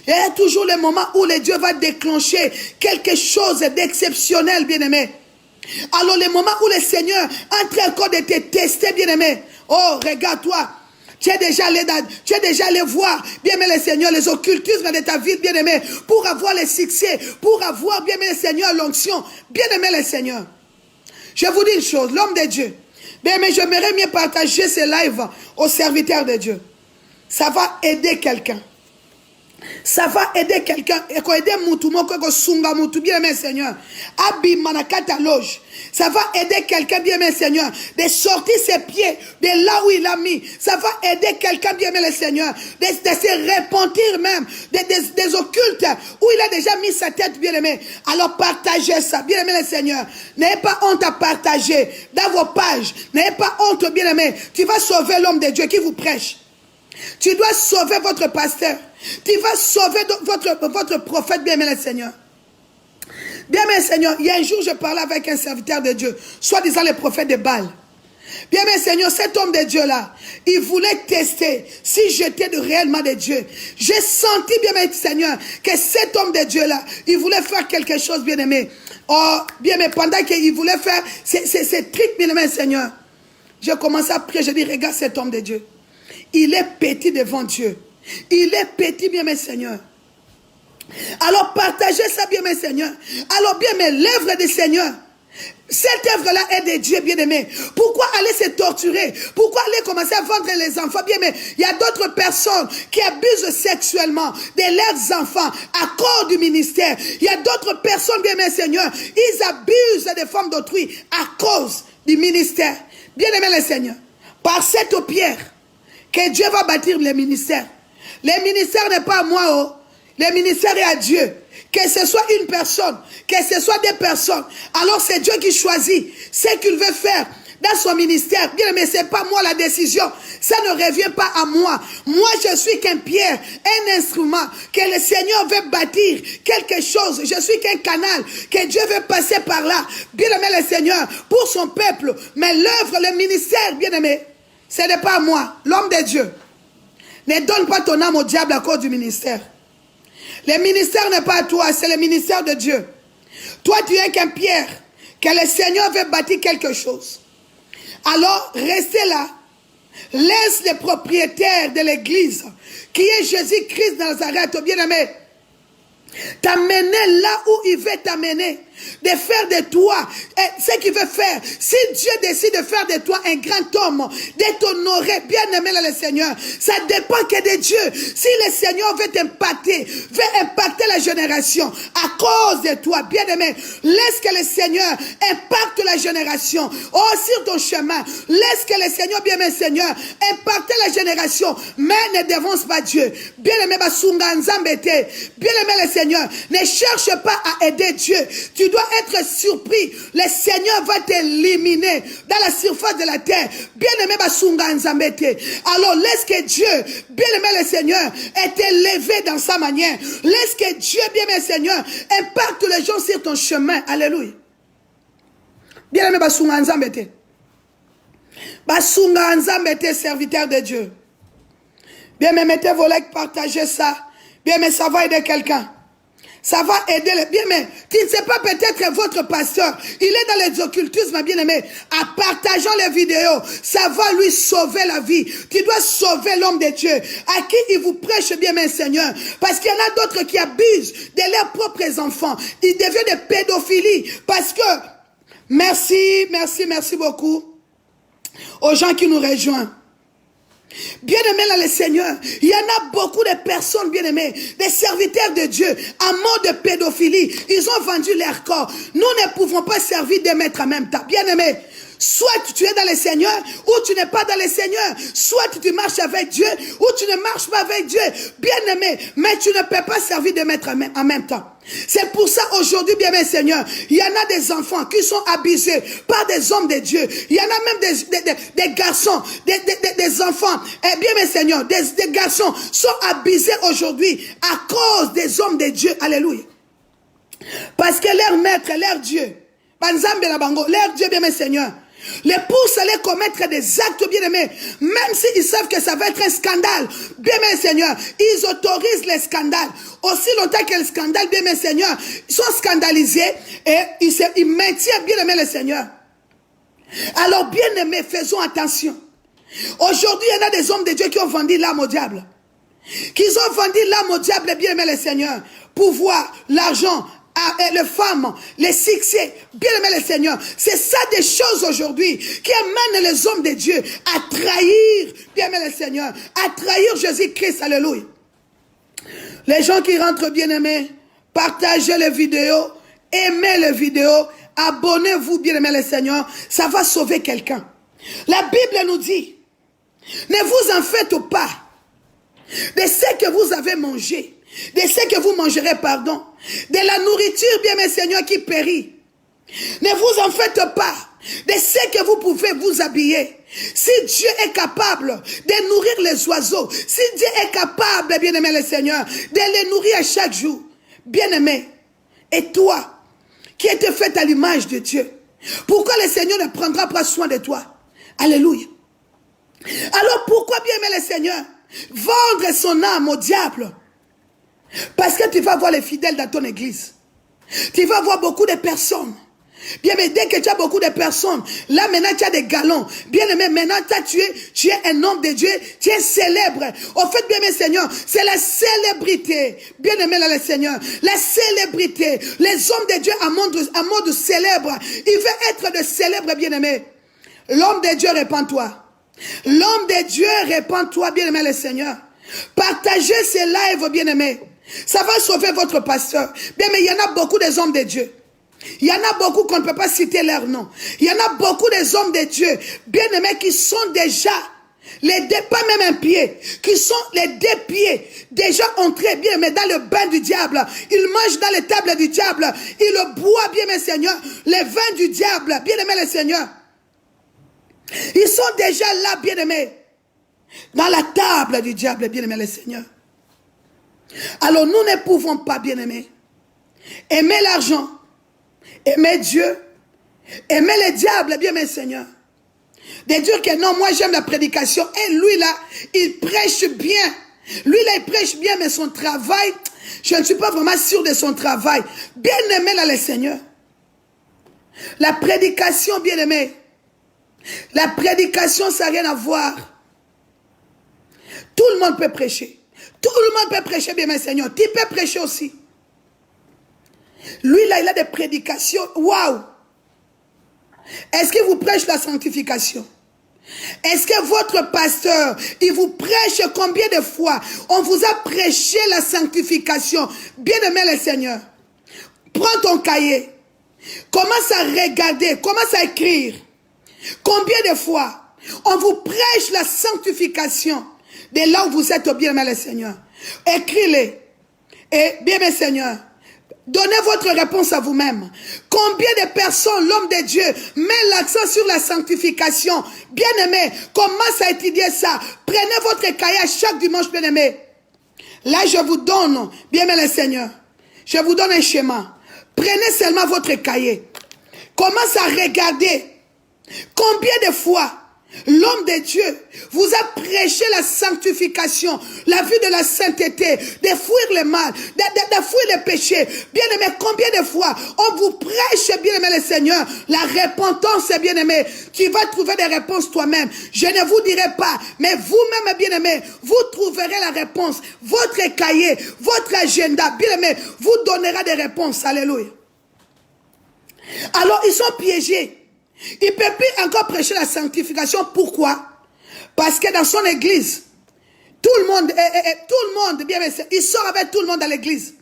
Il y a toujours le moment où le Dieu va déclencher quelque chose d'exceptionnel, bien-aimé. Alors, le moment où le Seigneur est en train encore de te tester, bien-aimé. Oh, regarde-toi. Tu es déjà allé voir, bien aimé le Seigneur, les occultismes de ta vie, bien aimé, pour avoir le succès, pour avoir, bien aimé le Seigneur, l'onction, bien aimé le Seigneur. Je vous dis une chose, l'homme de Dieu, Bien, mais j'aimerais mieux partager ce live aux serviteurs de Dieu. Ça va aider quelqu'un. Ça va aider quelqu'un. Et qu'on aide Moutumo, qu'on sunga Moutou, bien aimé Seigneur. Abi manakata loge. Ça va aider quelqu'un, bien aimé Seigneur, de sortir ses pieds de là où il a mis. Ça va aider quelqu'un, bien aimé le Seigneur, de se repentir même des occultes où il a déjà mis sa tête, bien aimé. Alors partagez ça, bien aimé le Seigneur. N'ayez pas honte à partager dans vos pages. N'ayez pas honte, bien aimé. Tu vas sauver l'homme de Dieu qui vous prêche. Tu dois sauver votre pasteur. Tu vas sauver votre prophète, bien-aimé le Seigneur. Bien-aimé Seigneur, il y a un jour, je parlais avec un serviteur de Dieu, soi-disant le prophète de Baal. Bien-aimé Seigneur, cet homme de Dieu-là, il voulait tester si j'étais réellement de Dieu. J'ai senti, bien-aimé Seigneur, que cet homme de Dieu-là, il voulait faire quelque chose, bien-aimé. Oh, bien-aimé, pendant qu'il voulait faire ces trucs, bien-aimé Seigneur, j'ai commencé à prier, je dis, regarde cet homme de Dieu. Il est petit devant Dieu. Il est petit, bien mes Seigneur. Alors partagez ça, bien mes Seigneur. Alors bien mes l'œuvre du Seigneur. Cette œuvre-là est de Dieu, bien aimé. Pourquoi aller se torturer? Pourquoi aller commencer à vendre les enfants? Bien aimé, il y a d'autres personnes qui abusent sexuellement de leurs enfants à cause du ministère. Il y a d'autres personnes, bien aimé Seigneur, ils abusent des femmes d'autrui à cause du ministère. Bien aimé le Seigneur, par cette pierre que Dieu va bâtir les ministères. Le ministère n'est pas à moi, oh. Le ministère est à Dieu. Que ce soit une personne, que ce soit des personnes. Alors c'est Dieu qui choisit ce qu'il veut faire dans son ministère. Bien, mais ce n'est pas moi la décision. Ça ne revient pas à moi. Moi, je suis qu'un pierre, un instrument que le Seigneur veut bâtir quelque chose. Je suis qu'un canal que Dieu veut passer par là. Bien aimé le Seigneur, pour son peuple. Mais l'œuvre, le ministère, bien aimé, ce n'est pas à moi, l'homme de Dieu. Ne donne pas ton âme au diable à cause du ministère. Le ministère n'est pas à toi, c'est le ministère de Dieu. Toi, tu es qu'un pierre, que le Seigneur veut bâtir quelque chose. Alors, restez là. Laisse les propriétaires de l'église, qui est Jésus-Christ de Nazareth, bien-aimé, t'amener là où il veut t'amener. De faire de toi ce qu'il veut faire. Si Dieu décide de faire de toi un grand homme, de t'honorer, bien aimé le Seigneur, ça dépend que de Dieu. Si le Seigneur veut t'impacter, veut impacter la génération à cause de toi, bien aimé, laisse que le Seigneur impacte la génération. Oh, sur ton chemin, laisse que le Seigneur, bien aimé Seigneur, impacte la génération, mais ne dévance pas Dieu. Bien aimé, bien aimé le Seigneur, ne cherche pas à aider Dieu. Tu dois être surpris. Le Seigneur va t'éliminer dans la surface de la terre. Bien-aimé, alors laisse que Dieu, bien-aimé le Seigneur, est élevé dans sa manière. Laisse que Dieu, bien-aimé Seigneur, impacte les gens sur ton chemin. Alléluia. Bien-aimé, serviteur de Dieu. Bien-aimé, mettez vos likes, partagez ça. Bien-aimé, ça va aider quelqu'un. Ça va aider les bien, mais tu ne sais pas peut-être votre pasteur, il est dans les occultismes, bien aimé, en partageant les vidéos, ça va lui sauver la vie. Tu dois sauver l'homme de Dieu, à qui il vous prêche, bien aimé Seigneur, parce qu'il y en a d'autres qui abusent de leurs propres enfants. Ils deviennent des pédophiles, parce que, merci beaucoup aux gens qui nous rejoignent. Bien-aimés dans le Seigneur, il y en a beaucoup de personnes, bien-aimés, des serviteurs de Dieu, en mode pédophilie. Ils ont vendu leur corps. Nous ne pouvons pas servir des maîtres en même temps. Bien-aimés, soit tu es dans le Seigneur, ou tu n'es pas dans le Seigneur. Soit tu marches avec Dieu, ou tu ne marches pas avec Dieu. Bien-aimé, mais tu ne peux pas servir des maîtres en même temps. C'est pour ça aujourd'hui, bien aimé Seigneur, il y en a des enfants qui sont abusés par des hommes de Dieu. Il y en a même des garçons, des enfants, et bien aimé Seigneur, des garçons sont abusés aujourd'hui à cause des hommes de Dieu. Alléluia. Parce que leur maître, leur Dieu, leur Dieu, bien aimé Seigneur, les poussent à les commettre des actes bien-aimés, même s'ils savent que ça va être un scandale. Bien-aimé Seigneur, ils autorisent les scandales. Aussi longtemps que le scandale, bien-aimé Seigneur, ils sont scandalisés et ils maintiennent, bien-aimé le Seigneur. Alors, bien-aimé, faisons attention. Aujourd'hui, il y en a des hommes de Dieu qui ont vendu l'âme au diable. Qui ont vendu l'âme au diable, bien-aimé le Seigneur, pouvoir, l'argent, les femmes, les succès, bien aimé le Seigneur. C'est ça des choses aujourd'hui qui amènent les hommes de Dieu à trahir, bien aimé le Seigneur, à trahir Jésus-Christ, alléluia. Les gens qui rentrent, bien aimés, partagez les vidéos, aimez les vidéos, abonnez-vous, bien aimé le Seigneur, ça va sauver quelqu'un. La Bible nous dit, ne vous en faites pas de ce que vous avez mangé, de ce que vous mangerez, pardon, de la nourriture, bien mes seigneurs, qui périt. Ne vous en faites pas de ce que vous pouvez vous habiller. Si Dieu est capable de nourrir les oiseaux, si Dieu est capable, bien aimé le Seigneur, de les nourrir chaque jour, bien aimé, et toi, qui es fait à l'image de Dieu, pourquoi le Seigneur ne prendra pas soin de toi? Alléluia. Alors pourquoi, bien aimé le Seigneur, vendre son âme au diable? Parce que tu vas voir les fidèles dans ton église. Tu vas voir beaucoup de personnes. Bien, mais dès que tu as beaucoup de personnes, là maintenant tu as des galons. Bien aimé, maintenant tu es un homme de Dieu, tu es célèbre. Au fait, bien aimé Seigneur, c'est la célébrité. Bien aimé là, le Seigneur, la célébrité. Les hommes de Dieu à mode célèbre. Il veut être de célèbre, bien aimé. L'homme de Dieu, répands-toi. L'homme de Dieu, répands-toi, bien aimé le Seigneur. Partagez ces lives, bien aimé. Ça va sauver votre pasteur. Bien, mais il y en a beaucoup des hommes de Dieu. Il y en a beaucoup qu'on ne peut pas citer leur nom. Il y en a beaucoup des hommes de Dieu, bien aimés, qui sont déjà, pas même un pied, qui sont les 2 pieds, déjà entrés, bien aimés, dans le bain du diable. Ils mangent dans les tables du diable. Ils boivent, bien aimé Seigneur, les vins du diable, bien aimé le Seigneur. Ils sont déjà là, bien aimés, dans la table du diable, bien aimé le Seigneur. Alors nous ne pouvons pas, bien aimés, aimer l'argent, aimer Dieu, aimer le diable, bien aimé Seigneur. De dire que non, moi j'aime la prédication. Et lui là, il prêche bien. Lui là, il prêche bien, mais son travail, je ne suis pas vraiment sûr de son travail. Bien aimé là, le Seigneur. La prédication, bien aimé. La prédication, ça n'a rien à voir. Tout le monde peut prêcher. Tout le monde peut prêcher, bien, mes seigneurs. Tu peux prêcher aussi. Lui, là, il a des prédications. Waouh! Est-ce qu'il vous prêche la sanctification? Est-ce que votre pasteur, il vous prêche combien de fois? On vous a prêché la sanctification. Bien aimé le Seigneur. Prends ton cahier. Commence à regarder. Commence à écrire. Combien de fois on vous prêche la sanctification de là où vous êtes, bien aimé le Seigneur? Écris-les. Et bien aimé Seigneur, donnez votre réponse à vous-même. Combien de personnes, l'homme de Dieu, met l'accent sur la sanctification? Bien aimé, commence à étudier ça. Prenez votre cahier chaque dimanche, bien aimé. Là, je vous donne, bien aimé le Seigneur, je vous donne un schéma. Prenez seulement votre cahier. Commence à regarder. Combien de fois l'homme de Dieu vous a prêché la sanctification, la vie de la sainteté, de fuir le mal, de fuir le péché. Bien aimé, combien de fois on vous prêche, bien aimé le Seigneur, la repentance, bien aimé. Tu vas trouver des réponses toi-même. Je ne vous dirai pas, mais vous-même, bien aimé, vous trouverez la réponse. Votre cahier, votre agenda, bien aimé, vous donnera des réponses. Alléluia. Alors, ils sont piégés. Il ne peut plus encore prêcher la sanctification. Pourquoi? Parce que dans son église, tout le monde, bien, il sort avec tout le monde à l'église.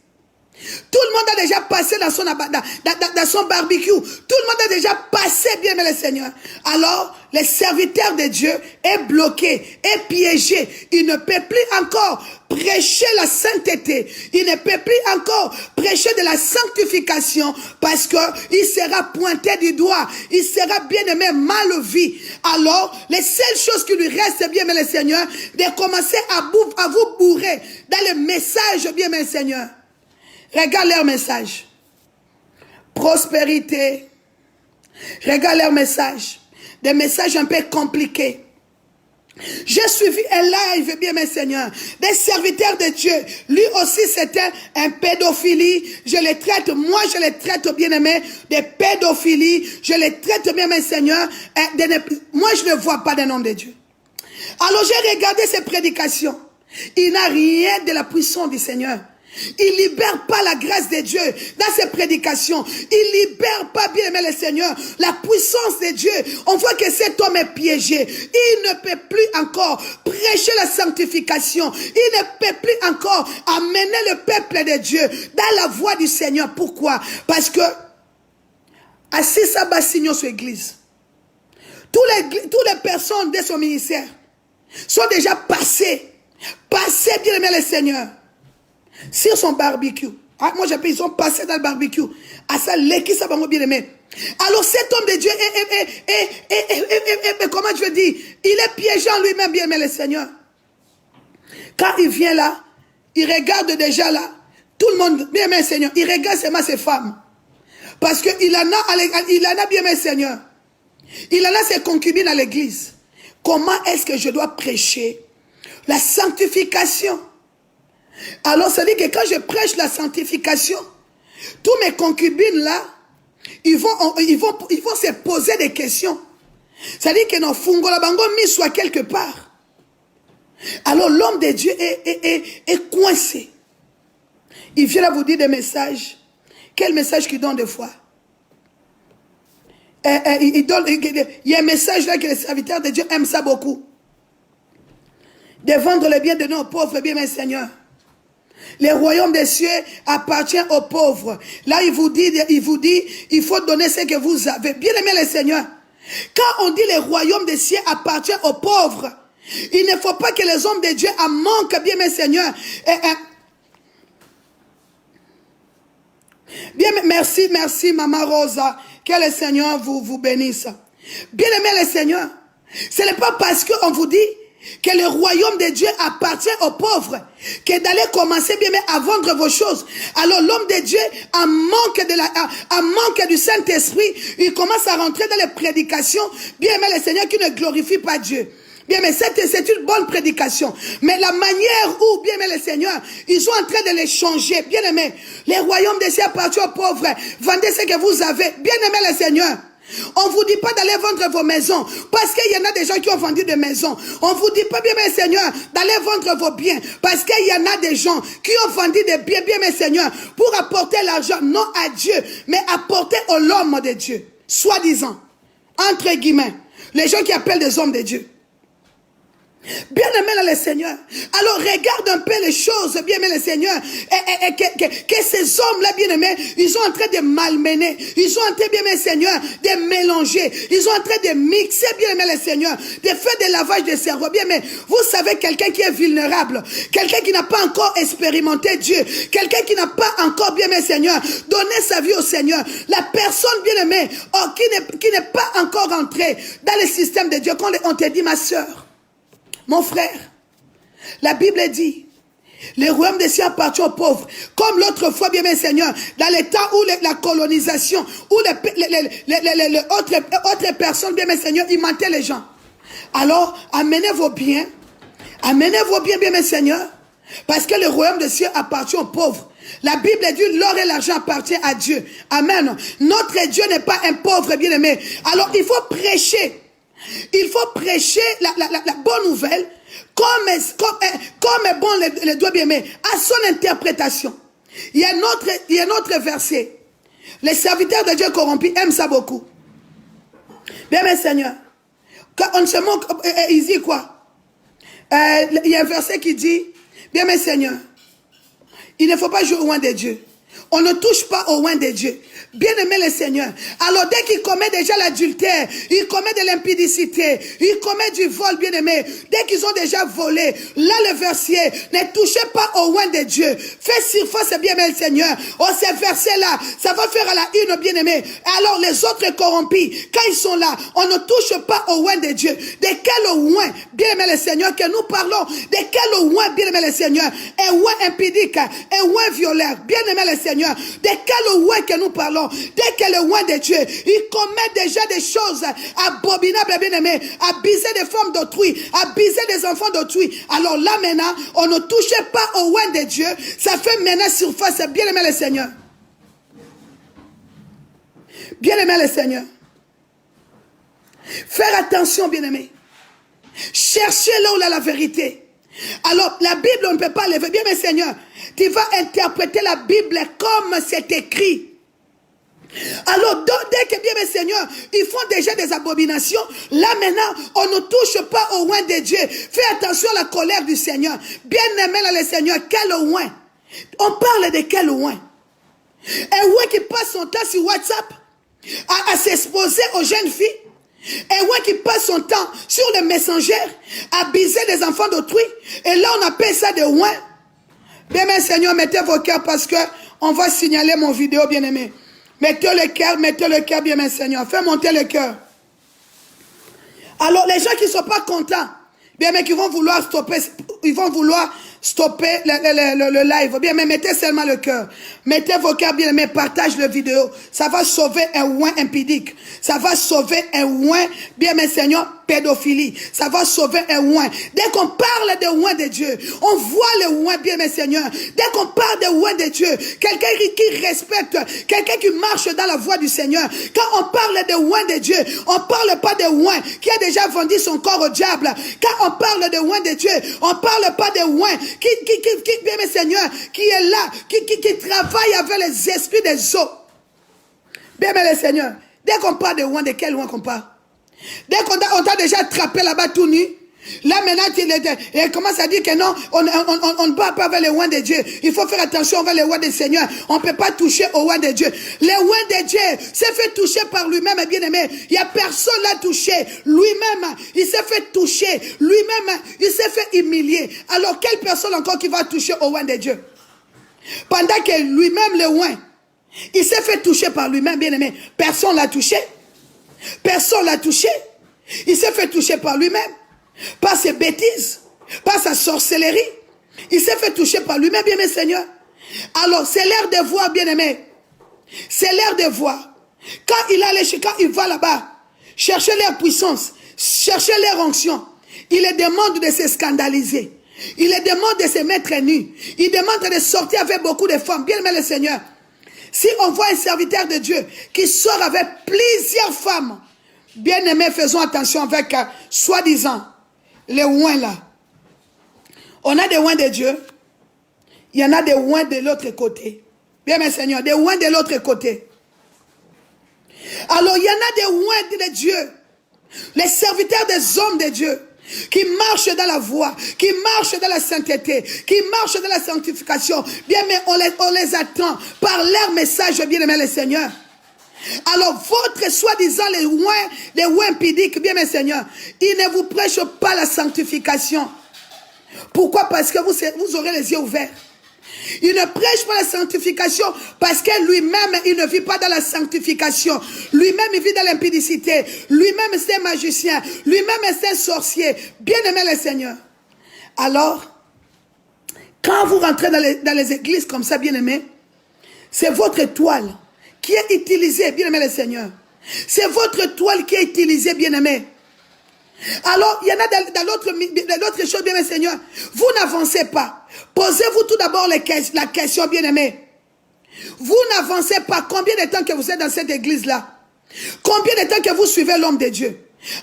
Tout le monde a déjà passé dans son barbecue. Tout le monde a déjà passé, bien aimé le Seigneur. Alors, le serviteur de Dieu est bloqué, est piégé. Il ne peut plus encore prêcher la sainteté. Il ne peut plus encore prêcher de la sanctification parce qu'il sera pointé du doigt. Il sera, bien aimé, mal vu. Alors, les seules choses qui lui restent, bien aimé le Seigneur, de commencer à vous bourrer dans le message, bien aimé le Seigneur. Regarde leur message. Prospérité. Regarde leur message. Des messages un peu compliqués. J'ai suivi un live, bien mes seigneurs, des serviteurs de Dieu. Lui aussi c'était un pédophilie. Je les traite, moi je les traite, bien aimé, de pédophilie. Je les traite, bien mes seigneurs. Moi je ne vois pas des noms de Dieu. Alors j'ai regardé ses prédications. Il n'a rien de la puissance du Seigneur. Il libère pas la grâce de Dieu dans ses prédications. Il libère pas, bien aimé le Seigneur, la puissance de Dieu. On voit que cet homme est piégé. Il ne peut plus encore prêcher la sanctification. Il ne peut plus encore amener le peuple de Dieu dans la voie du Seigneur. Pourquoi? Parce que assis ça bas signaux sur l'église. Toutes les personnes de son ministère sont déjà passées, bien aimé le Seigneur, sur son barbecue. Ah, moi j'appelle, ils sont passés dans le barbecue. À ça, l'équipe, ça va bien aimé. Alors cet homme de Dieu comment je veux dire, il est piégé en lui-même, bien aimé le Seigneur. Quand il vient là, il regarde déjà là, tout le monde, bien aimé le Seigneur, il regarde seulement ses femmes. Parce qu'il en a, bien aimé le Seigneur. Il en a ses concubines à l'église. Comment est-ce que je dois prêcher la sanctification? Alors, ça dit que quand je prêche la sanctification, tous mes concubines là, ils vont se poser des questions. Ça dit que nos fungola bango mis soit quelque part. Alors, l'homme de Dieu est coincé. Il vient là vous dire des messages. Quel message qu'il donne des fois? Il y a un message là que les serviteurs de Dieu aiment ça beaucoup. De vendre le bien de nos pauvres, bien mes seigneurs. Le royaume des cieux appartient aux pauvres. Là, il vous dit, il faut donner ce que vous avez. Bien aimé les seigneurs. Quand on dit le royaume des cieux appartient aux pauvres, il ne faut pas que les hommes de Dieu en manquent, bien mes seigneurs. Bien, merci, Maman Rosa. Que le Seigneur vous bénisse. Bien aimé le Seigneur, ce n'est pas parce qu'on vous dit que le royaume de Dieu appartient aux pauvres que d'aller commencer bien à vendre vos choses. Alors l'homme de Dieu, en manque du Saint-Esprit, il commence à rentrer dans les prédications, bien aimé le Seigneur, qui ne glorifie pas Dieu. Bien, mais c'est une bonne prédication. Mais la manière où, bien aimé le Seigneur, ils sont en train de les changer. Bien aimé, les royaumes des cieux appartiennent aux pauvres. Vendez ce que vous avez. Bien aimé le Seigneur. On ne vous dit pas d'aller vendre vos maisons. Parce qu'il y en a des gens qui ont vendu des maisons. On ne vous dit pas, bien aimé le Seigneur, d'aller vendre vos biens. Parce qu'il y en a des gens qui ont vendu des biens, bien aimé le Seigneur, pour apporter l'argent, non à Dieu, mais apporter à l'homme de Dieu. Soi-disant. Entre guillemets. Les gens qui appellent des hommes de Dieu. Bien aimé dans le Seigneur. Alors regarde un peu les choses, bien aimé le Seigneur. Que ces hommes-là, bien aimés, ils sont en train de malmener. Ils sont en train, bien aimé le Seigneur, de mélanger. Ils sont en train de mixer, bien aimé le Seigneur. De faire des lavages de cerveau. Bien aimé, vous savez, quelqu'un qui est vulnérable. Quelqu'un qui n'a pas encore expérimenté Dieu. Quelqu'un qui n'a pas encore, bien aimé le Seigneur, donné sa vie au Seigneur. La personne, bien aimée, qui n'est pas encore entrée dans le système de Dieu. Quand on te dit, ma soeur, mon frère, la Bible dit, le royaume des cieux appartient aux pauvres. Comme l'autre fois, bien aimé Seigneur, dans les temps où la colonisation, où les autres personnes, bien aimé Seigneur, ils mentaient les gens. Alors, amenez vos biens, bien aimé Seigneur, parce que le royaume des cieux appartient aux pauvres. La Bible dit, l'or et l'argent appartiennent à Dieu. Amen. Notre Dieu n'est pas un pauvre, bien aimé. Alors, il faut prêcher. Il faut prêcher la bonne nouvelle comme est bon le doigt bien aimé à son interprétation. Il y a un autre verset. Les serviteurs de Dieu corrompus aiment ça beaucoup. Bien aimé Seigneur, quand on se moque, il dit quoi? Il y a un verset qui dit, bien aimé Seigneur, il ne faut pas jouer au oin de Dieu. On ne touche pas au oin de Dieu. Bien aimé le Seigneur. Alors dès qu'il commet déjà l'adultère, il commet de l'impudicité, il commet du vol, bien aimé. Dès qu'ils ont déjà volé, là le verset, ne touchez pas au oin de Dieu. Fais surface, bien aimé le Seigneur. Oh, ces versets-là, ça va faire à la une, bien aimé. Alors les autres corrompus, quand ils sont là, on ne touche pas au oin de Dieu. De quel oin, bien aimé le Seigneur, que nous parlons? De quel oin, bien aimé le Seigneur? Un oin impudique, un oin violeur, bien aimé le Seigneur. De quel oin que nous parlons? Dès que le oin de Dieu, il commet déjà des choses abominables, bien aimé, à biser des femmes d'autrui, à biser des enfants d'autrui. Alors là maintenant, on ne touchait pas au oin de Dieu. Ça fait maintenant surface, bien aimé le Seigneur. Bien aimé le Seigneur. Faire attention, bien aimé. Cherchez là où il y a la vérité. Alors, la Bible, on ne peut pas lever. Bien, mes seigneurs, Tu vas interpréter la Bible comme c'est écrit. Alors, dès que bien mes seigneurs, ils font déjà des abominations, là maintenant, on ne touche pas au oint de Dieu. Fais attention à la colère du Seigneur. Bien aimé là, le Seigneur, quel oint? On parle de quel oint? Un oint qui passe son temps sur WhatsApp à s'exposer aux jeunes filles. Un oint qui passe son temps sur le messenger à biser les enfants d'autrui. Et là, on appelle ça des oints. Bien mes seigneurs, mettez vos cœurs parce que on va signaler mon vidéo, bien aimé. Mettez le cœur, bien mes seigneurs. Fais monter le cœur. Alors, les gens qui ne sont pas contents, bien, mais qui vont vouloir stopper, ils vont vouloir stopper le live. Bien, mais mettez seulement le cœur. Mettez vos cœurs, bien, mais partage la vidéo. Ça va sauver un oint impudique. Ça va sauver un oint, bien, mes seigneurs, pédophilie. Ça va sauver un oint. Dès qu'on parle de oint de Dieu, on voit le oint, bien, mes seigneurs. Dès qu'on parle de oint de Dieu, quelqu'un qui respecte, quelqu'un qui marche dans la voie du Seigneur. Quand on parle de oint de Dieu, on ne parle pas de oint qui a déjà vendu son corps au diable. Quand on parle de oint de Dieu, on ne parle pas de oint qui, bien, mes seigneurs, qui est là, qui travaille avec les esprits des eaux. Bien, mes seigneurs, dès qu'on parle de oint, de quel oint qu'on parle? Dès qu'on t'a déjà attrapé là-bas tout nu, là maintenant il commence à dire que non, on ne parle pas avec les oints de Dieu. Il faut faire attention avec les oints du Seigneur. On ne peut pas toucher aux oints de Dieu. Les oints de Dieu s'est fait toucher par lui-même, bien aimé. Il n'y a personne à toucher. Lui-même, il s'est fait toucher. Lui-même, il s'est fait humilier. Alors quelle personne encore qui va toucher aux oints de Dieu? Pendant que lui-même, le oint, il s'est fait toucher par lui-même, bien aimé. Personne ne l'a touché. Personne ne l'a touché. Il s'est fait toucher par lui-même. Par ses bêtises. Par sa sorcellerie. Il s'est fait toucher par lui-même, bien mes seigneurs. Alors, c'est l'heure de voir, bien aimé. C'est l'heure de voir. Quand il va là-bas, chercher leur puissance, chercher leur onction, il les demande de se scandaliser. Il les demande de se mettre nus. Il demande de sortir avec beaucoup de femmes. Bien aimé le Seigneur. Si on voit un serviteur de Dieu qui sort avec plusieurs femmes, bien aimés, faisons attention avec soi-disant les oints là. On a des oints de Dieu, il y en a des oints de l'autre côté. Bien mes seigneurs, des oints de l'autre côté. Alors il y en a des oints de Dieu, les serviteurs des hommes de Dieu, qui marchent dans la voie, qui marchent dans la sainteté, qui marchent dans la sanctification. Bien, mais on les attend par leur message, bien aimé le Seigneur. Alors, votre soi-disant les oints impudiques, bien mes seigneurs, ils ne vous prêchent pas la sanctification. Pourquoi? Parce que vous aurez les yeux ouverts. Il ne prêche pas la sanctification parce que lui-même, il ne vit pas dans la sanctification. Lui-même, il vit dans l'impudicité. Lui-même, c'est un magicien. Lui-même, c'est un sorcier. Bien aimé le Seigneur. Alors, quand vous rentrez dans les églises comme ça, bien aimé, c'est votre étoile qui est utilisée, bien aimé le Seigneur. C'est votre étoile qui est utilisée, bien aimé. Alors, il y en a dans l'autre chose, bien mes seigneurs. Vous n'avancez pas. Posez-vous tout d'abord la question, bien aimé. Vous n'avancez pas. Combien de temps que vous êtes dans cette église-là? Combien de temps que vous suivez l'homme de Dieu?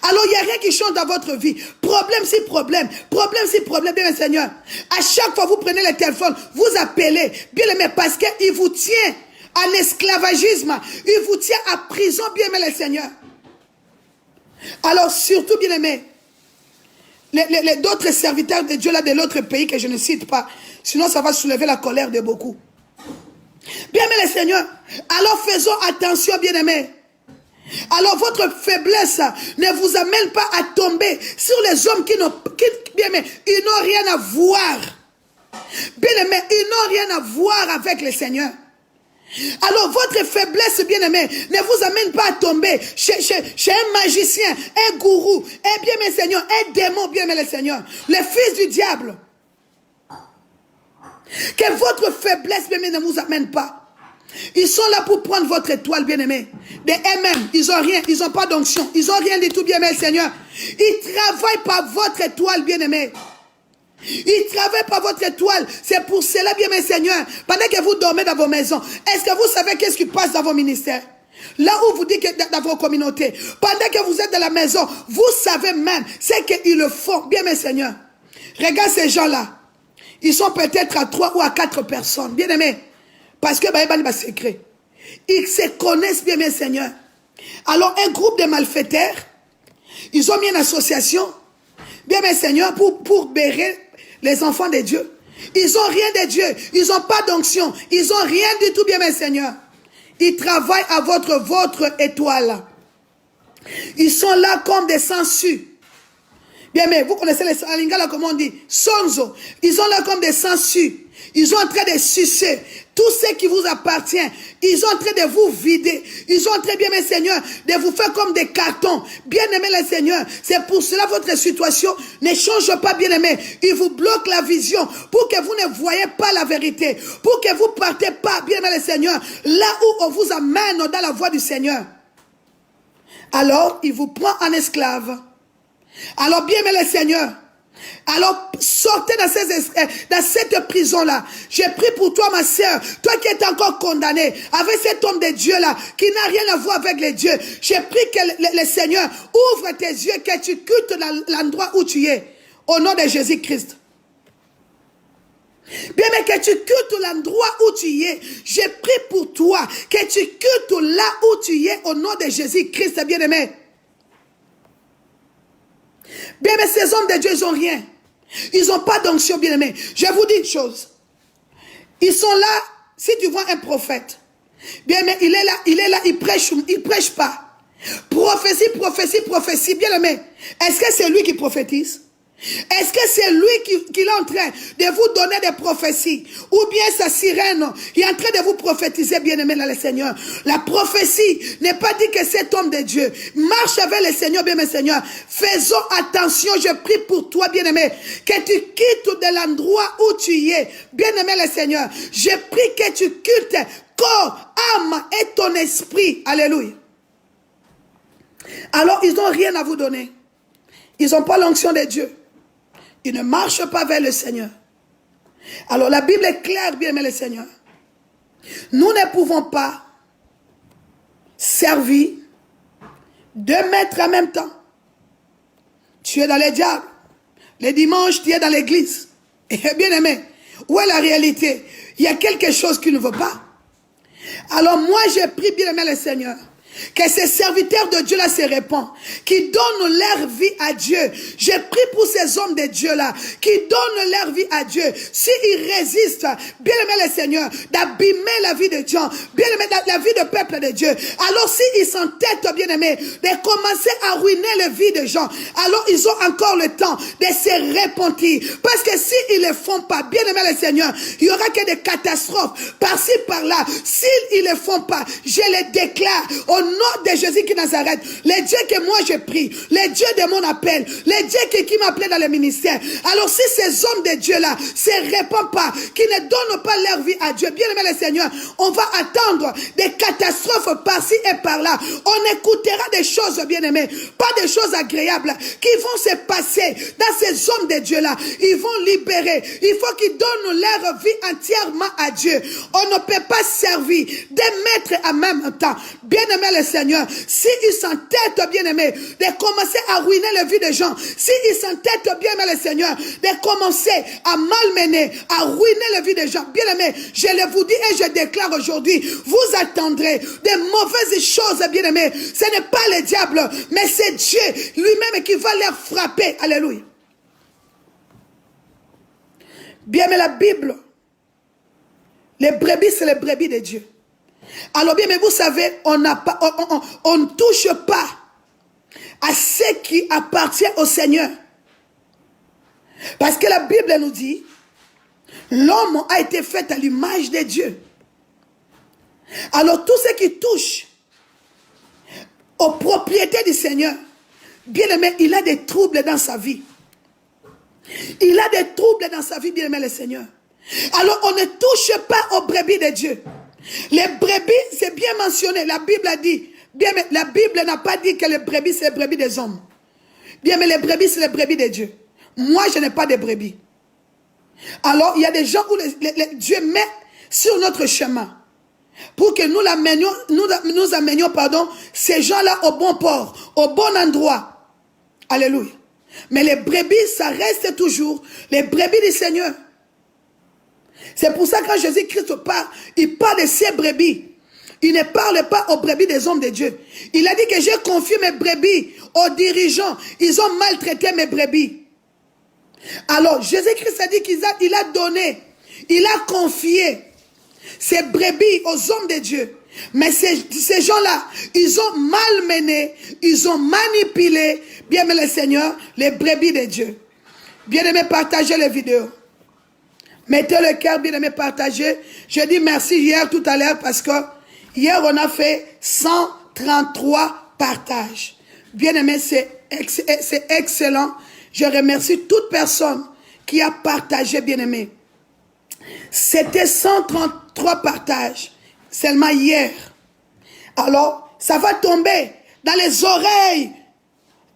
Alors, il n'y a rien qui change dans votre vie. Problème, si problème. Problème, si problème, bien mes seigneurs. À chaque fois, vous prenez le téléphone, vous appelez, bien aimé, parce qu'il vous tient à l'esclavagisme. Il vous tient à prison, bien aimé le Seigneur. Alors, surtout, bien aimé, d'autres serviteurs de Dieu là de l'autre pays que je ne cite pas, sinon ça va soulever la colère de beaucoup. Bien aimé le Seigneur, alors faisons attention, bien aimé. Alors votre faiblesse ne vous amène pas à tomber sur les hommes qui n'ont rien à voir. Bien aimé, ils n'ont rien à voir avec le Seigneur. Alors votre faiblesse, bien aimé, ne vous amène pas à tomber chez un magicien, un gourou, un bien mes seigneurs, un démon, bien aimé le Seigneur, le fils du diable. Que votre faiblesse, bien aimé, ne vous amène pas. Ils sont là pour prendre votre étoile, bien aimé. De eux-mêmes, ils n'ont rien, ils n'ont pas d'onction, ils n'ont rien du tout, bien aimé le Seigneur. Ils travaillent par votre étoile, bien aimé. Ils travaillent par votre étoile. C'est pour cela, bien mes seigneurs, pendant que vous dormez dans vos maisons, est-ce que vous savez qu'est-ce qui passe dans vos ministères? Là où vous dites que dans vos communautés, pendant que vous êtes dans la maison, vous savez même ce qu'ils le font, bien mes seigneurs. Regarde ces gens-là. Ils sont peut-être à 3 ou à 4 personnes. Bien aimés. Parce que c'est secret. Ils se connaissent bien, bien Seigneur. Alors un groupe de malfaiteurs, ils ont mis une association, bien bien Seigneur, pour bérer les enfants de Dieu. Ils n'ont rien de Dieu. Ils n'ont pas d'onction. Ils n'ont rien du tout, bien bien Seigneur. Ils travaillent à votre étoile. Ils sont là comme des sangsues. Bien, mais vous connaissez les Lingala, comment on dit? Sonzo. Ils sont là comme des sangsues. Ils sont en train de sucer tout ce qui vous appartient. Ils sont en train de vous vider. Ils sont en train, bien aimé Seigneur, de vous faire comme des cartons. Bien aimé le Seigneur. C'est pour cela votre situation ne change pas, bien aimé. Il vous bloque la vision pour que vous ne voyez pas la vérité. Pour que vous ne partez pas, bien aimé le Seigneur, là où on vous amène dans la voie du Seigneur. Alors, il vous prend en esclave. Alors, bien aimé le Seigneur. Alors, sortez dans cette prison-là. J'ai prié pour toi, ma sœur. Toi qui es encore condamné avec cet homme de Dieu-là, qui n'a rien à voir avec les dieux. J'ai prié que le Seigneur ouvre tes yeux, que tu cultes l'endroit où tu es. Au nom de Jésus-Christ. Bien, mais que tu cultes l'endroit où tu es. J'ai prié pour toi, que tu cultes là où tu es, au nom de Jésus-Christ, bien-aimé. Bien, mais ces hommes de Dieu, ils n'ont rien. Ils n'ont pas d'onction, bien-aimé. Je vous dis une chose. Ils sont là, si tu vois un prophète, bien, mais il est là, il prêche pas. Prophétie, bien-aimé. Est-ce que c'est lui qui prophétise? Est-ce que c'est lui qui est en train de vous donner des prophéties? Ou bien sa sirène est en train de vous prophétiser, bien-aimé, dans le Seigneur? La prophétie n'est pas dit que cet homme de Dieu marche avec le Seigneur, bien-aimé Seigneur. Faisons attention, je prie pour toi, bien-aimé, que tu quittes de l'endroit où tu es, bien-aimé le Seigneur. Je prie que tu cultes corps, âme et ton esprit. Alléluia. Alors, ils n'ont rien à vous donner. Ils n'ont pas l'onction de Dieu. Ils ne marchent pas vers le Seigneur. Alors la Bible est claire, bien aimé le Seigneur. Nous ne pouvons pas servir deux maîtres en même temps. Tu es dans les diables. Les dimanches, tu es dans l'église. Et bien aimé, où est la réalité? Il y a quelque chose qui ne va pas. Alors moi, j'ai pris, bien aimé le Seigneur, que ces serviteurs de Dieu là se répandent, qui donnent leur vie à Dieu. J'ai prié pour ces hommes de Dieu là, qui donnent leur vie à Dieu. S'ils résistent, bien aimé le Seigneur, d'abîmer la vie de Dieu, bien aimé la vie du peuple de Dieu. Alors s'ils s'entêtent, bien aimé, de commencer à ruiner la vie des gens, alors ils ont encore le temps de se repentir. Parce que s'ils ne le font pas, bien aimé le Seigneur, il y aura que des catastrophes par-ci par-là. S'ils ne le font pas, je les déclare au nom de Jésus qui Nazareth, les dieux que moi je prie, les dieux de mon appel, les dieux qui m'appellent dans le ministère. Alors si ces hommes de Dieu là se répandent pas, qui ne donnent pas leur vie à Dieu, bien aimé le Seigneur, on va attendre des catastrophes par-ci et par-là. On écoutera des choses, bien aimé, pas des choses agréables qui vont se passer dans ces hommes de Dieu là. Ils vont libérer. Il faut qu'ils donnent leur vie entièrement à Dieu. On ne peut pas servir des maîtres en même temps. Bien aimé le Seigneur, s'ils s'entêtent, bien aimé, de commencer à ruiner la vie des gens, s'ils s'entêtent, bien aimé le Seigneur, de commencer à malmener, à ruiner la vie des gens, bien aimé, je le vous dis et je déclare aujourd'hui, vous attendrez de mauvaises choses, bien aimé. Ce n'est pas le diable, mais c'est Dieu lui-même qui va les frapper. Alléluia. Bien aimé, la Bible, les brebis, c'est les brebis de Dieu. Alors bien, mais vous savez, on ne touche pas à ce qui appartient au Seigneur. Parce que la Bible nous dit, l'homme a été fait à l'image de Dieu. Alors tout ce qui touche aux propriétés du Seigneur, bien aimé, il a des troubles dans sa vie. Il a des troubles dans sa vie, bien aimé le Seigneur. Alors on ne touche pas aux brebis de Dieu. Les brebis, c'est bien mentionné. La Bible a dit, bien, mais la Bible n'a pas dit que les brebis, c'est les brebis des hommes. Bien, mais les brebis, c'est les brebis de Dieu. Moi, je n'ai pas de brebis. Alors, il y a des gens où Dieu met sur notre chemin pour que nous amenions, ces gens-là au bon port, au bon endroit. Alléluia. Mais les brebis, ça reste toujours les brebis du Seigneur. C'est pour ça que quand Jésus-Christ parle, il parle de ses brebis. Il ne parle pas aux brebis des hommes de Dieu. Il a dit que j'ai confié mes brebis aux dirigeants. Ils ont maltraité mes brebis. Alors, Jésus-Christ a dit qu'il a donné, il a confié ses brebis aux hommes de Dieu. Mais ces gens-là, ils ont malmené, ils ont manipulé, bien aimé le Seigneur, les brebis de Dieu. Bien aimé, partagez les vidéos. Mettez le cœur, bien aimé, partagez. Je dis merci hier, tout à l'heure, parce que hier, on a fait 133 partages. Bien aimé, c'est excellent. Je remercie toute personne qui a partagé, bien aimé. C'était 133 partages seulement hier. Alors, ça va tomber dans les oreilles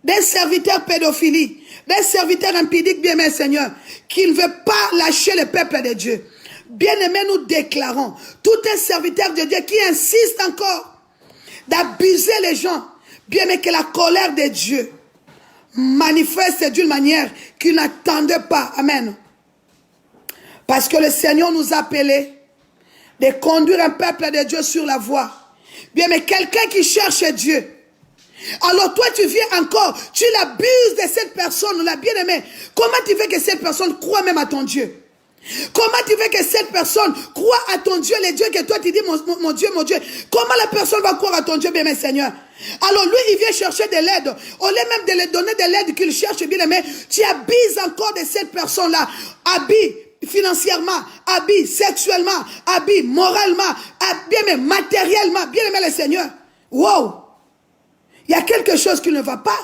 d'un serviteur pédophilie, d'un serviteur impudique, bien aimé Seigneur, qui ne veut pas lâcher le peuple de Dieu. Bien aimé, nous déclarons, tout un serviteur de Dieu qui insiste encore d'abuser les gens, bien aimé, que la colère de Dieu manifeste d'une manière qu'il n'attendait pas. Amen. Parce que le Seigneur nous a appelés de conduire un peuple de Dieu sur la voie. Bien, mais quelqu'un qui cherche Dieu. Alors toi, tu viens encore, tu l'abuses de cette personne-là, bien aimé. Comment tu veux que cette personne croit même à ton Dieu? Comment tu veux que cette personne croit à ton Dieu, les dieux que toi tu dis, mon Dieu, mon Dieu. Comment la personne va croire à ton Dieu, bien aimé Seigneur? Alors lui, il vient chercher de l'aide. Au lieu même de lui donner de l'aide qu'il cherche, bien aimé, tu abuses encore de cette personne-là. Habille financièrement, habille sexuellement, habille moralement, bien aimé matériellement, bien aimé le Seigneur. Wow! Il y a quelque chose qui ne va pas.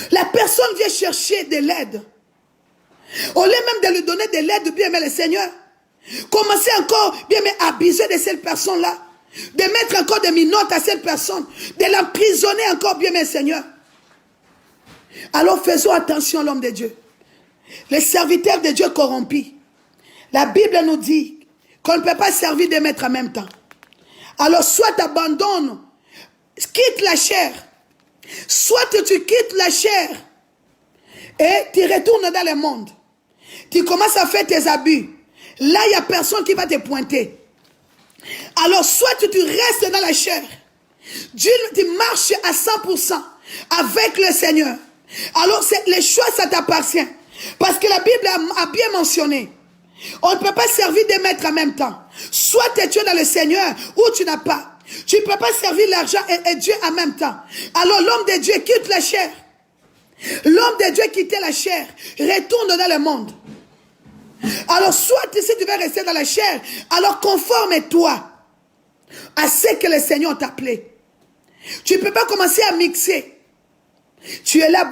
La personne vient chercher de l'aide. Au lieu même de lui donner de l'aide, bien aimé le Seigneur, commencez encore, bien aimé, à abuser de cette personne-là, de mettre encore des minottes à cette personne, de l'emprisonner encore, bien aimé Seigneur. Alors faisons attention, l'homme de Dieu. Les serviteurs de Dieu corrompus. La Bible nous dit qu'on ne peut pas servir deux maîtres en même temps. Alors soit abandonne, quitte la chair, soit tu quittes la chair et tu retournes dans le monde. Tu commences à faire tes abus. Là, il n'y a personne qui va te pointer. Alors soit tu restes dans la chair, tu marches à 100% avec le Seigneur. Alors le choix, ça t'appartient. Parce que la Bible a bien mentionné, on ne peut pas servir des maîtres en même temps. Soit tu es dans le Seigneur ou tu n'as pas. Tu ne peux pas servir l'argent et Dieu en même temps. Alors l'homme de Dieu quitte la chair. L'homme de Dieu quitte la chair, retourne dans le monde. Alors soit si tu veux rester dans la chair, alors conforme-toi à ce que le Seigneur t'a appelé. Tu ne peux pas commencer à mixer. Tu es là,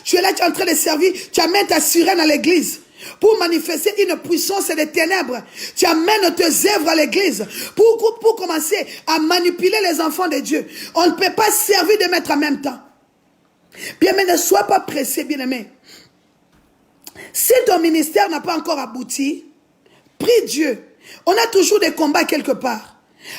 tu es là, tu es en train de servir, tu amènes ta sirène à l'église pour manifester une puissance des ténèbres. Tu amènes tes œuvres à l'église pour commencer à manipuler les enfants de Dieu. On ne peut pas servir de maître en même temps. Bien, mais ne sois pas pressé, bien-aimé. Si ton ministère n'a pas encore abouti, prie Dieu. On a toujours des combats quelque part.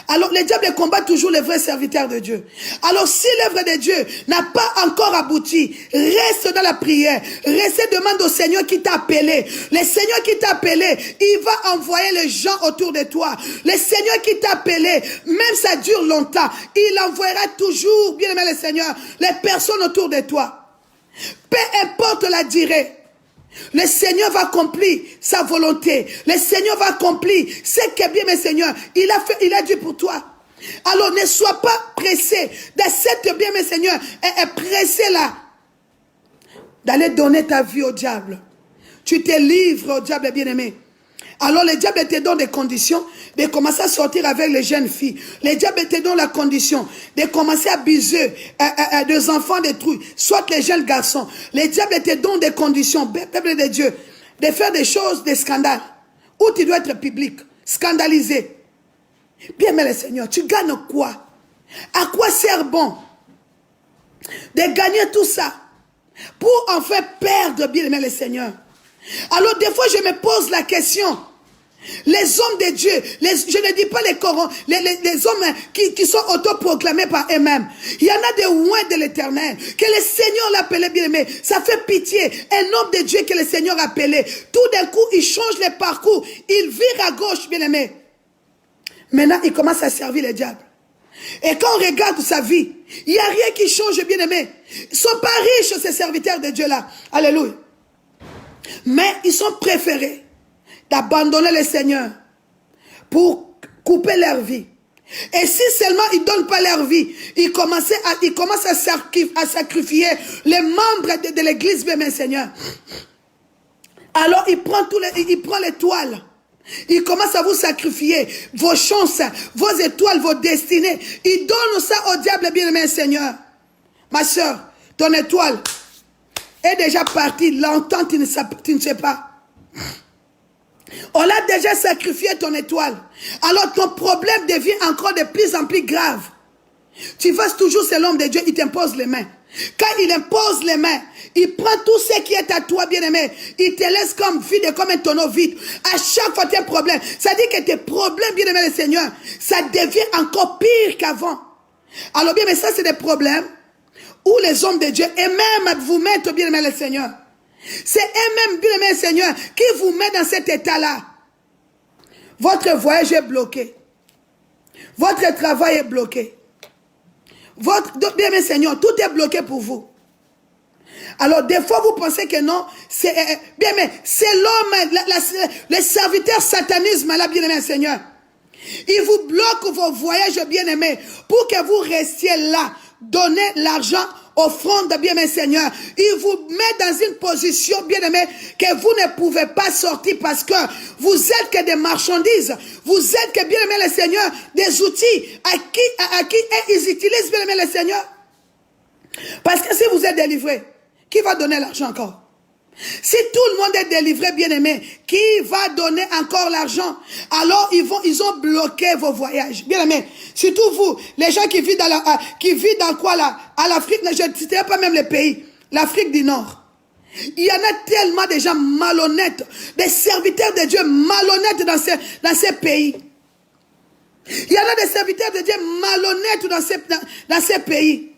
Alors le diable combat toujours les vrais serviteurs de Dieu. Alors si l'œuvre de Dieu n'a pas encore abouti, reste dans la prière. Reste, demande au Seigneur qui t'a appelé. Le Seigneur qui t'a appelé, il va envoyer les gens autour de toi. Le Seigneur qui t'a appelé, même ça dure longtemps, il envoiera toujours, bien aimé le Seigneur, les personnes autour de toi. Peu importe la durée. Le Seigneur va accomplir sa volonté. Le Seigneur va accomplir ce que bien, mes seigneurs, il a dit pour toi. Alors ne sois pas pressé de cette bien, mes seigneurs, et pressé là d'aller donner ta vie au diable. Tu te livres au diable, bien aimé. Alors le diable te donne des conditions de commencer à sortir avec les jeunes filles. Le diable te donne la condition de commencer à abuser des enfants détruits, soit les jeunes garçons. Le diable te donne des conditions, peuple de Dieu, de faire des choses, des scandales, où tu dois être public, scandalisé. Bien aimé le Seigneur, tu gagnes quoi? À quoi sert bon de gagner tout ça pour enfin perdre, bien aimé le Seigneur? Alors des fois je me pose la question, Les hommes de Dieu, je ne dis pas les hommes qui sont autoproclamés par eux-mêmes. Il y en a des oints de l'Éternel, que le Seigneur l'appelait bien-aimé. Ça fait pitié. Un homme de Dieu que le Seigneur appelait. Tout d'un coup, il change les parcours. Il vire à gauche, bien-aimé. Maintenant, il commence à servir le diable. Et quand on regarde sa vie, il n'y a rien qui change, bien-aimé. Ils ne sont pas riches, ces serviteurs de Dieu-là. Alléluia. Mais ils sont préférés d'abandonner le Seigneur pour couper leur vie. Et si seulement ils ne donnent pas leur vie, ils commencent à sacrifier les membres de l'église, bien, Seigneur. Alors il prend les toiles. Il commence à vous sacrifier vos chances, vos étoiles, vos destinées. Il donne ça au diable, bien aimé Seigneur. Ma soeur, ton étoile est déjà partie. Longtemps, tu ne sais pas. On a déjà sacrifié ton étoile. Alors ton problème devient encore de plus en plus grave. Tu vas toujours, c'est l'homme de Dieu, il t'impose les mains. Quand il impose les mains, il prend tout ce qui est à toi, bien-aimé. Il te laisse comme vide, comme un tonneau vide. À chaque fois, tu as un problème. Ça dit que tes problèmes, bien-aimé le Seigneur, ça devient encore pire qu'avant. Alors, bien, mais ça, c'est des problèmes où les hommes de Dieu, et même vous mettent, bien-aimé le Seigneur. C'est eux-mêmes, bien-aimé le Seigneur, qui vous met dans cet état-là. Votre voyage est bloqué. Votre travail est bloqué. Bien-aimé Seigneur, tout est bloqué pour vous. Alors, des fois, vous pensez que non, c'est l'homme, le serviteur satanisme, là, bien-aimé Seigneur. Il vous bloque vos voyages, bien-aimés, pour que vous restiez là, donnez l'argent, offrande, bien-aimé Seigneur. Il vous met dans une position, bien-aimé, que vous ne pouvez pas sortir parce que vous êtes que des marchandises. Vous êtes que, bien-aimé le Seigneur, des outils à qui ils utilisent, bien-aimé le Seigneur. Parce que si vous êtes délivré, qui va donner l'argent encore? Si tout le monde est délivré, bien-aimé, qui va donner encore l'argent? Alors ils ont bloqué vos voyages. Bien-aimé, surtout vous, les gens qui vivent dans quoi là? À l'Afrique, je ne citerai pas même le pays, l'Afrique du Nord. Il y en a tellement de gens malhonnêtes, des serviteurs de Dieu malhonnêtes dans ces pays. Il y en a des serviteurs de Dieu malhonnêtes dans ces pays.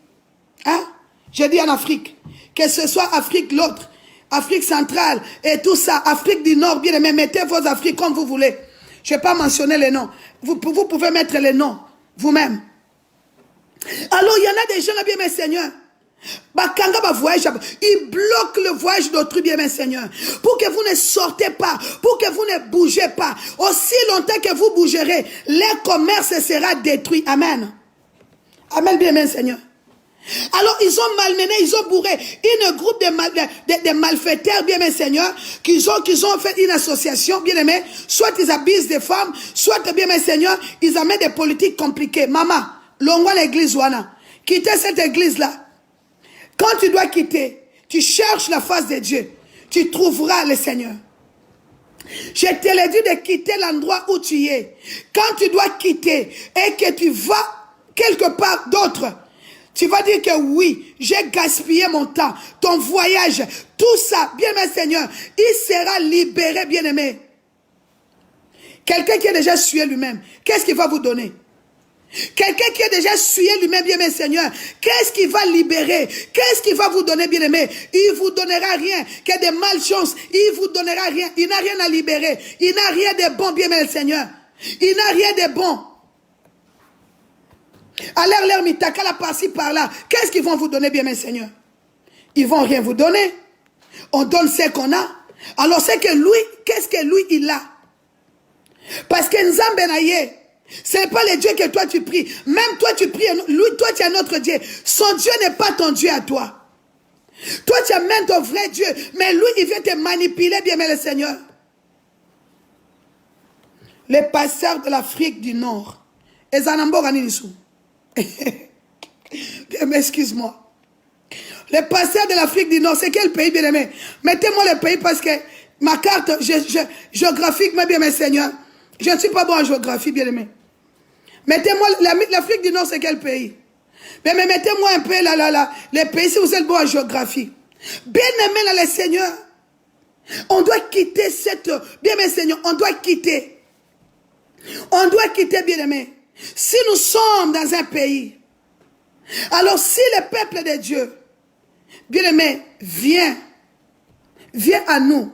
Hein? Je dis en Afrique, que ce soit Afrique l'autre, Afrique centrale et tout ça, Afrique du Nord, bien aimé, mettez vos Afriques comme vous voulez. Je ne vais pas mentionner les noms. Vous pouvez mettre les noms vous-même. Alors, il y en a des gens, bien mes seigneurs. Ils bloquent le voyage d'autrui, bien mes seigneurs. Pour que vous ne sortez pas, pour que vous ne bougez pas. Aussi longtemps que vous bougerez, le commerce sera détruit. Amen. Amen, bien mes seigneurs. Alors, ils ont malmené, ils ont bourré une groupe de malfaiteurs, bien mes seigneurs, qu'ils ont fait une association, bien aimé. Soit ils abusent des femmes, soit, bien mes seigneurs, ils amènent des politiques compliquées. Maman, l'ongoua l'église ouana. Quittez cette église-là. Quand tu dois quitter, tu cherches la face de Dieu. Tu trouveras le Seigneur. Je te l'ai dit de quitter l'endroit où tu es. Quand tu dois quitter et que tu vas quelque part d'autre, tu vas dire que oui, j'ai gaspillé mon temps, ton voyage, tout ça, bien-aimé Seigneur, il sera libéré, bien-aimé. Quelqu'un qui a déjà sué lui-même, qu'est-ce qu'il va vous donner? Quelqu'un qui a déjà sué lui-même, bien-aimé Seigneur, qu'est-ce qu'il va libérer? Qu'est-ce qu'il va vous donner, bien-aimé? Il ne vous donnera rien, que des malchances, il ne vous donnera rien, il n'a rien à libérer, il n'a rien de bon, bien-aimé Seigneur, il n'a rien de bon. Alors leur mitaka la par-ci par-là, qu'est-ce qu'ils vont vous donner, bien mes seigneurs? Ils vont rien vous donner. On donne ce qu'on a. Alors c'est que lui, qu'est-ce que lui il a? Parce que Nzambe naye, ce n'est pas le Dieu que toi tu pries. Même toi tu pries, lui, toi tu es notre Dieu. Son Dieu n'est pas ton Dieu à toi. Toi tu amènes ton vrai Dieu, mais lui il vient te manipuler, bien mes le Seigneur. Les pasteurs de l'Afrique du Nord, Ezanambo Ganinisu. Excuse-moi. Les pasteurs de l'Afrique du Nord, c'est quel pays, bien aimé? Mettez-moi le pays parce que ma carte géographique, mais bien mes seigneurs, je ne suis pas bon en géographie, bien aimé. Mettez-moi l'Afrique du Nord, c'est quel pays? Mais mettez-moi un peu les pays si vous êtes bon en géographie. Bien aimé là, les seigneurs, on doit quitter bien mes seigneurs, on doit quitter. On doit quitter, bien-aimés. Si nous sommes dans un pays, alors si le peuple de Dieu, bien-aimé, vient à nous,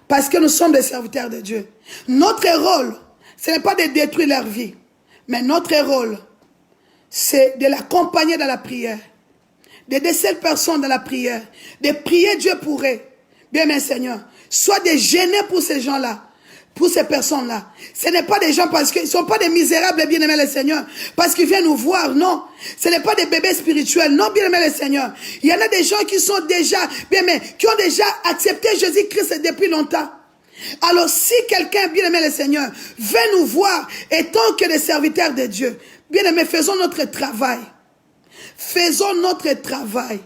parce que nous sommes des serviteurs de Dieu. Notre rôle, ce n'est pas de détruire leur vie, mais notre rôle, c'est de l'accompagner dans la prière, d'aider cette personne dans la prière, de prier Dieu pour eux. Bien, mes Seigneur, soit de gêner pour ces gens-là, pour ces personnes-là. Ce n'est pas des gens parce qu'ils ne sont pas des misérables, bien-aimés le Seigneur, parce qu'ils viennent nous voir, non. Ce n'est pas des bébés spirituels, non, bien-aimés le Seigneur. Il y en a des gens qui sont déjà, bien-aimés, qui ont déjà accepté Jésus-Christ depuis longtemps. Alors, si quelqu'un, bien-aimé le Seigneur, veut nous voir, étant que des serviteurs de Dieu, bien-aimés, faisons notre travail. Faisons notre travail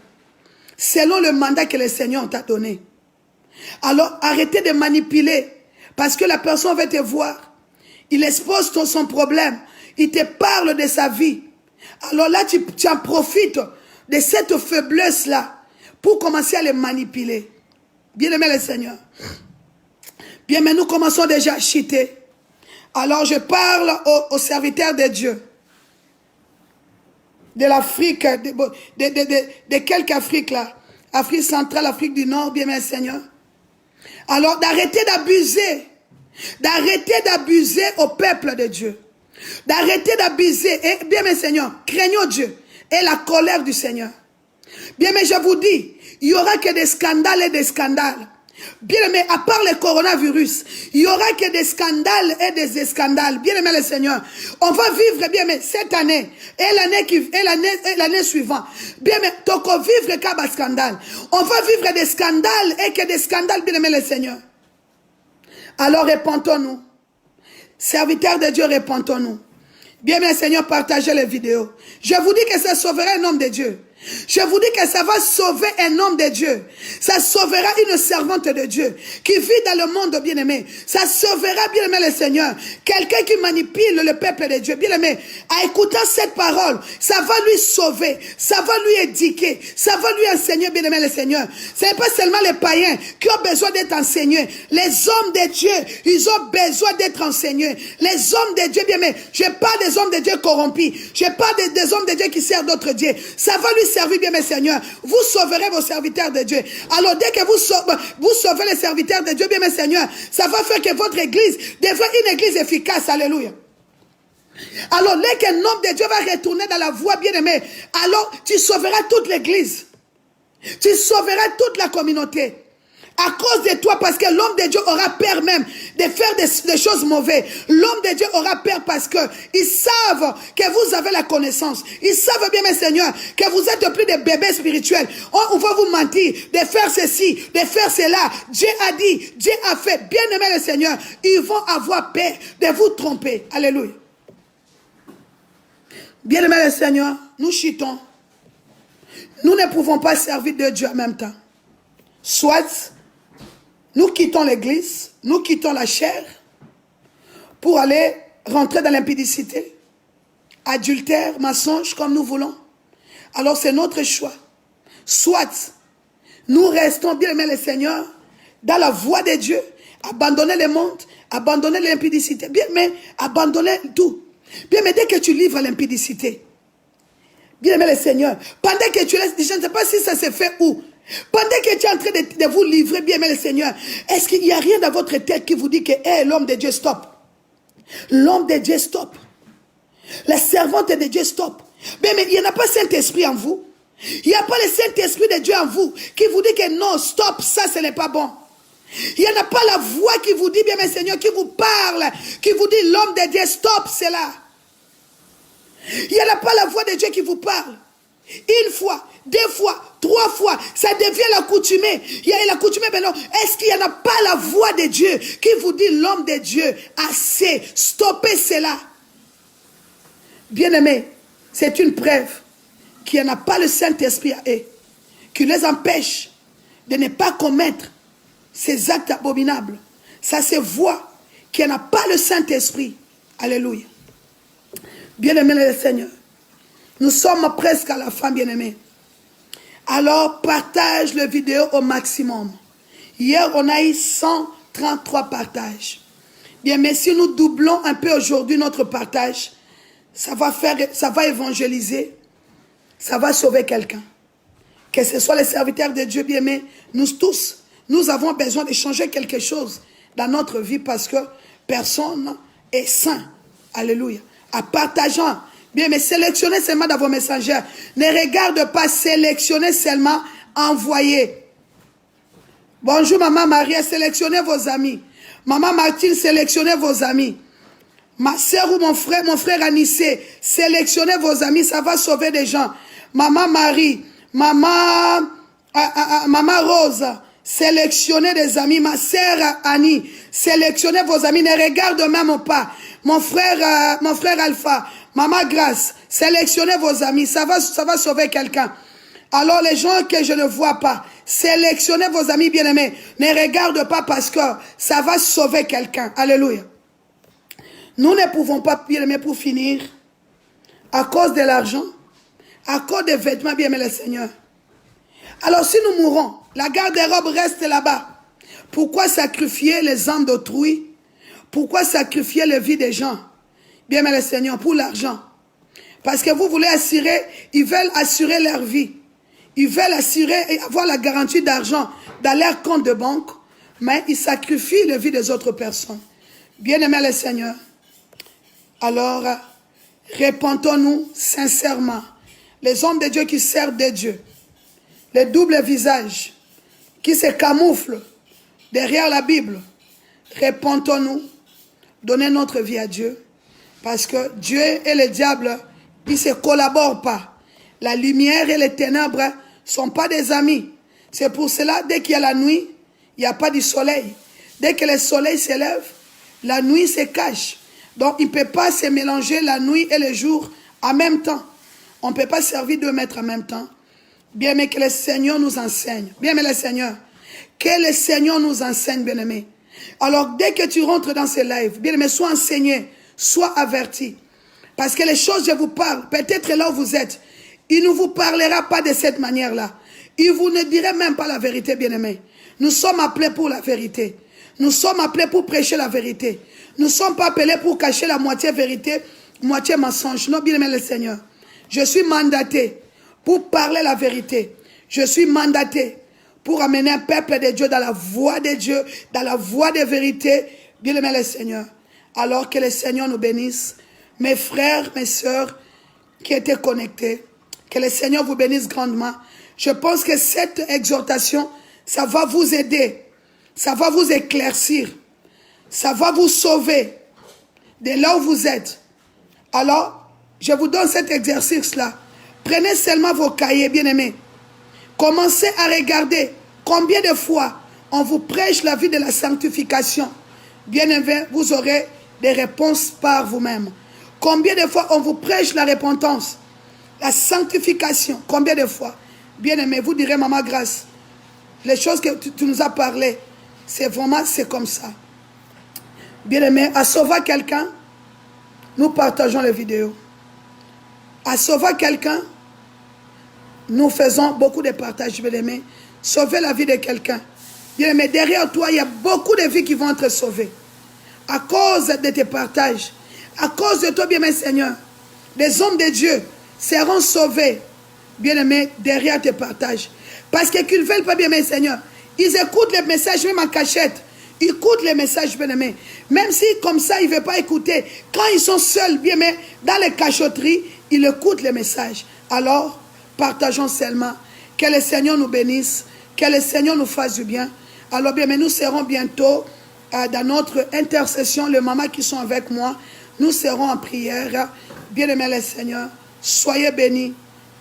selon le mandat que le Seigneur t'a donné. Alors, arrêtez de manipuler. Parce que la personne va te voir. Il expose son problème. Il te parle de sa vie. Alors là, tu en profites de cette faiblesse-là pour commencer à les manipuler. Bien-aimé le Seigneur. Bien, mais nous commençons déjà à chuter. Alors je parle aux serviteurs de Dieu. De l'Afrique, de quelque Afrique là. Afrique centrale, Afrique du Nord, bien, mes Seigneur. Alors d'arrêter d'abuser. D'arrêter d'abuser au peuple de Dieu. D'arrêter d'abuser. Et bien, mes Seigneurs, craignons Dieu et la colère du Seigneur. Bien, mais je vous dis, il n'y aura que des scandales et des scandales. Bien aimé, à part le coronavirus, il n'y aura que des scandales et des scandales. Bien aimé le Seigneur, on va vivre, bien aimé, cette année et l'année suivante. Bien aimé, donc on vivre qu'un scandale. On va vivre des scandales et que des scandales, bien aimé le Seigneur. Alors répentons-nous. Serviteurs de Dieu, répentons-nous. Bien aimé Seigneur, partagez les vidéos. Je vous dis que ça sauvera un homme de Dieu. Je vous dis que ça va sauver un homme de Dieu. Ça sauvera une servante de Dieu qui vit dans le monde bien-aimé. Ça sauvera, bien-aimé le Seigneur, quelqu'un qui manipule le peuple de Dieu. Bien-aimé, en écoutant cette parole, ça va lui sauver, ça va lui éduquer, ça va lui enseigner, bien-aimé le Seigneur. Ce n'est pas seulement les païens qui ont besoin d'être enseignés. Les hommes de Dieu, ils ont besoin d'être enseignés. Les hommes de Dieu, bien-aimé, je parle des hommes de Dieu corrompus. Je parle des hommes de Dieu qui servent d'autres dieux. Ça va lui servir, bien mes seigneurs. Vous sauverez vos serviteurs de Dieu. Alors dès que vous sauvez les serviteurs de Dieu, bien mes seigneurs, ça va faire que votre église devienne une église efficace. Alléluia. Alors dès qu'un homme de Dieu va retourner dans la voie bien-aimée, alors tu sauveras toute l'église. Tu sauveras toute la communauté. À cause de toi, parce que l'homme de Dieu aura peur même de faire des choses mauvaises. L'homme de Dieu aura peur parce qu'ils savent que vous avez la connaissance. Ils savent bien, mes seigneurs, que vous êtes plus des bébés spirituels. On va vous mentir, de faire ceci, de faire cela. Dieu a dit, Dieu a fait. Bien aimé le Seigneur, ils vont avoir peur de vous tromper. Alléluia. Bien aimé le Seigneur, nous chutons. Nous ne pouvons pas servir de Dieu en même temps. Soit nous quittons l'église, nous quittons la chair pour aller rentrer dans l'impudicité, adultère, mensonge, comme nous voulons. Alors c'est notre choix. Soit nous restons, bien aimés le Seigneur, dans la voie de Dieu, abandonner le monde, abandonner l'impudicité, bien mais abandonner tout. Bien mais dès que tu livres l'impudicité, bien aimé le Seigneur, pendant que tu laisses, je ne sais pas si ça se fait où, pendant que tu es en train de vous livrer, bien aimé le Seigneur, est-ce qu'il n'y a rien dans votre tête qui vous dit que hey, l'homme de Dieu, stop. L'homme de Dieu, stop. La servante de Dieu, stop. Mais il n'y en a pas Saint-Esprit en vous. Il n'y a pas le Saint-Esprit de Dieu en vous qui vous dit que non, stop, ça ce n'est pas bon. Il n'y en a pas la voix qui vous dit, bien mes seigneurs, qui vous parle, qui vous dit l'homme de Dieu, stop, c'est là. Il n'y en a pas la voix de Dieu qui vous parle. Une fois, deux fois, trois fois, ça devient l'accoutumée. Il y a l'accoutumée, mais non. Est-ce qu'il n'y en a pas la voix de Dieu qui vous dit l'homme de Dieu, assez, stoppez cela. Bien-aimé, c'est une preuve qu'il n'y en a pas le Saint-Esprit à eux, qui les empêche de ne pas commettre ces actes abominables. Ça se voit qu'il n'y en a pas le Saint-Esprit. Alléluia. Bien-aimé le Seigneur, nous sommes presque à la fin, bien-aimé. Alors, partage la vidéo au maximum. Hier, on a eu 133 partages. Bien, mais si nous doublons un peu aujourd'hui notre partage, ça va évangéliser, ça va sauver quelqu'un. Que ce soit les serviteurs de Dieu, bien aimés, nous tous, nous avons besoin de changer quelque chose dans notre vie parce que personne est saint. Alléluia. En partageant, bien, mais sélectionnez seulement dans vos messengers. Ne regarde pas, sélectionnez seulement, envoyez. Bonjour Maman Marie, sélectionnez vos amis. Maman Martine, sélectionnez vos amis. Ma soeur ou mon frère Anissé, sélectionnez vos amis, ça va sauver des gens. Maman Marie, Maman Rose, sélectionnez des amis. Ma soeur Annie, sélectionnez vos amis, ne regarde même pas. Mon frère Alpha, Maman Grâce, sélectionnez vos amis, ça va sauver quelqu'un. Alors les gens que je ne vois pas, sélectionnez vos amis bien-aimés. Ne regarde pas parce que ça va sauver quelqu'un. Alléluia. Nous ne pouvons pas, bien-aimés, pour finir, à cause de l'argent, à cause des vêtements, bien-aimés le Seigneur. Alors si nous mourons, la garde-robe reste là-bas. Pourquoi sacrifier les âmes d'autrui? Pourquoi sacrifier la vie des gens? Bien-aimés le Seigneur, pour l'argent. Parce que vous voulez assurer, ils veulent assurer leur vie. Ils veulent assurer et avoir la garantie d'argent dans leur compte de banque, mais ils sacrifient la vie des autres personnes. Bien-aimés le Seigneur, alors répentons-nous sincèrement. Les hommes de Dieu qui servent de Dieu, les doubles visages qui se camouflent derrière la Bible, répentons-nous, donnez notre vie à Dieu, parce que Dieu et le diable, ils ne se collaborent pas. La lumière et les ténèbres ne sont pas des amis. C'est pour cela, dès qu'il y a la nuit, il n'y a pas du soleil. Dès que le soleil s'élève, la nuit se cache. Donc, il ne peut pas se mélanger la nuit et le jour en même temps. On ne peut pas servir 2 maîtres en même temps. Bien, mais que le Seigneur nous enseigne. Bien, mais le Seigneur, que le Seigneur nous enseigne, bien-aimé. Alors, dès que tu rentres dans ce live, bien-aimé, sois enseigné, sois averti. Parce que les choses, je vous parle, peut-être là où vous êtes, il ne vous parlera pas de cette manière-là. Il vous ne dirait même pas la vérité, bien-aimé. Nous sommes appelés pour la vérité. Nous sommes appelés pour prêcher la vérité. Nous ne sommes pas appelés pour cacher la moitié vérité, moitié mensonge. Non, bien-aimé le Seigneur. Je suis mandaté pour parler la vérité. Je suis mandaté pour amener un peuple de Dieu dans la voie de Dieu, dans la voie de vérité. Bien-aimé le Seigneur. Alors que le Seigneur nous bénisse. Mes frères, mes sœurs qui étaient connectés. Que le Seigneur vous bénisse grandement. Je pense que cette exhortation, ça va vous aider. Ça va vous éclaircir. Ça va vous sauver de là où vous êtes. Alors, je vous donne cet exercice-là. Prenez seulement vos cahiers, bien-aimés. Commencez à regarder combien de fois on vous prêche la vie de la sanctification. Bien-aimés, vous aurez des réponses par vous-même. Combien de fois on vous prêche la repentance? La sanctification, combien de fois? Bien-aimé, vous direz, Maman Grâce, les choses que tu nous as parlé, c'est vraiment, c'est comme ça. Bien-aimé, à sauver quelqu'un, nous partageons les vidéos. À sauver quelqu'un, nous faisons beaucoup de partages, bien-aimé. Sauver la vie de quelqu'un. Bien-aimé, derrière toi, il y a beaucoup de vies qui vont être sauvées. À cause de tes partages, à cause de toi, bien-aimé Seigneur, des hommes de Dieu seront sauvés, bien-aimés, derrière tes partages. Parce qu'ils ne veulent pas, bien-aimé Seigneur. Ils écoutent les messages même en cachette. Ils écoutent les messages, bien-aimés. Même si comme ça, ils ne veulent pas écouter. Quand ils sont seuls, bien-aimés, dans les cachotteries, ils écoutent les messages. Alors, partageons seulement. Que le Seigneur nous bénisse. Que le Seigneur nous fasse du bien. Alors, bien-aimés, nous serons bientôt dans notre intercession. Les mamans qui sont avec moi, nous serons en prière. Bien-aimés, le Seigneur, soyez bénis.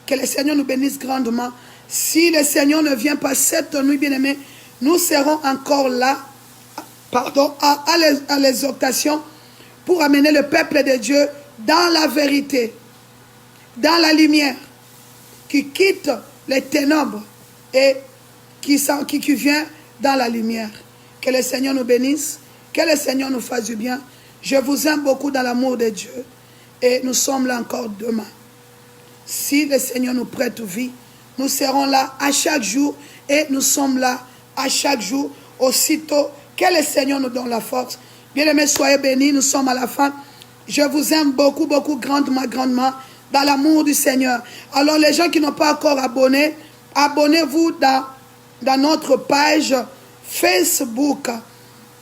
Que le Seigneur nous bénisse grandement. Si le Seigneur ne vient pas cette nuit, bien-aimés, nous serons encore là, pardon, à l'exhortation pour amener le peuple de Dieu dans la vérité, dans la lumière, qui quitte les ténèbres et qui vient dans la lumière. Que le Seigneur nous bénisse, que le Seigneur nous fasse du bien. Je vous aime beaucoup dans l'amour de Dieu et nous sommes là encore demain. Si le Seigneur nous prête vie, nous serons là à chaque jour et nous sommes là à chaque jour. Aussitôt que le Seigneur nous donne la force, Bien-aimés, soyez bénis, nous sommes à la fin. Je vous aime beaucoup, beaucoup, grandement, grandement, dans l'amour du Seigneur. Alors, les gens qui n'ont pas encore abonné, abonnez-vous dans notre page Facebook.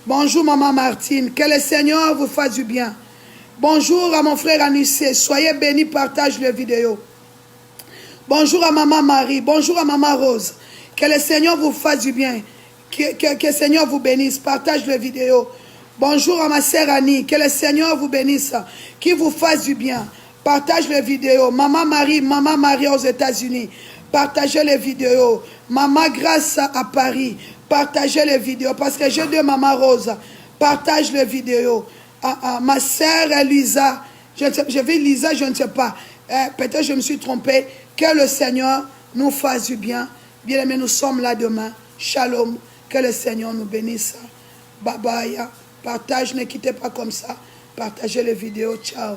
Bonjour, Maman Martine. Que le Seigneur vous fasse du bien. Bonjour à mon frère Anissé. Soyez bénis, partage la vidéo. Bonjour à Maman Marie. Bonjour à Maman Rose. Que le Seigneur vous fasse du bien. Que le Seigneur vous bénisse. Partage la vidéo. Bonjour à ma sœur Annie. Que le Seigneur vous bénisse. Qu'il vous fasse du bien. Partage les vidéos. Maman Marie aux États-Unis. Partagez les vidéos. Maman Grâce à Paris. Partagez les vidéos. Parce que j'ai deux Maman Rose. Partage les vidéos. Ma sœur Lisa. Je vais Lisa, je ne sais pas. Peut-être je me suis trompée. Que le Seigneur nous fasse du bien. Bien aimé, nous sommes là demain. Shalom. Que le Seigneur nous bénisse. Bye bye. Partage, ne quittez pas comme ça. Partagez les vidéos. Ciao.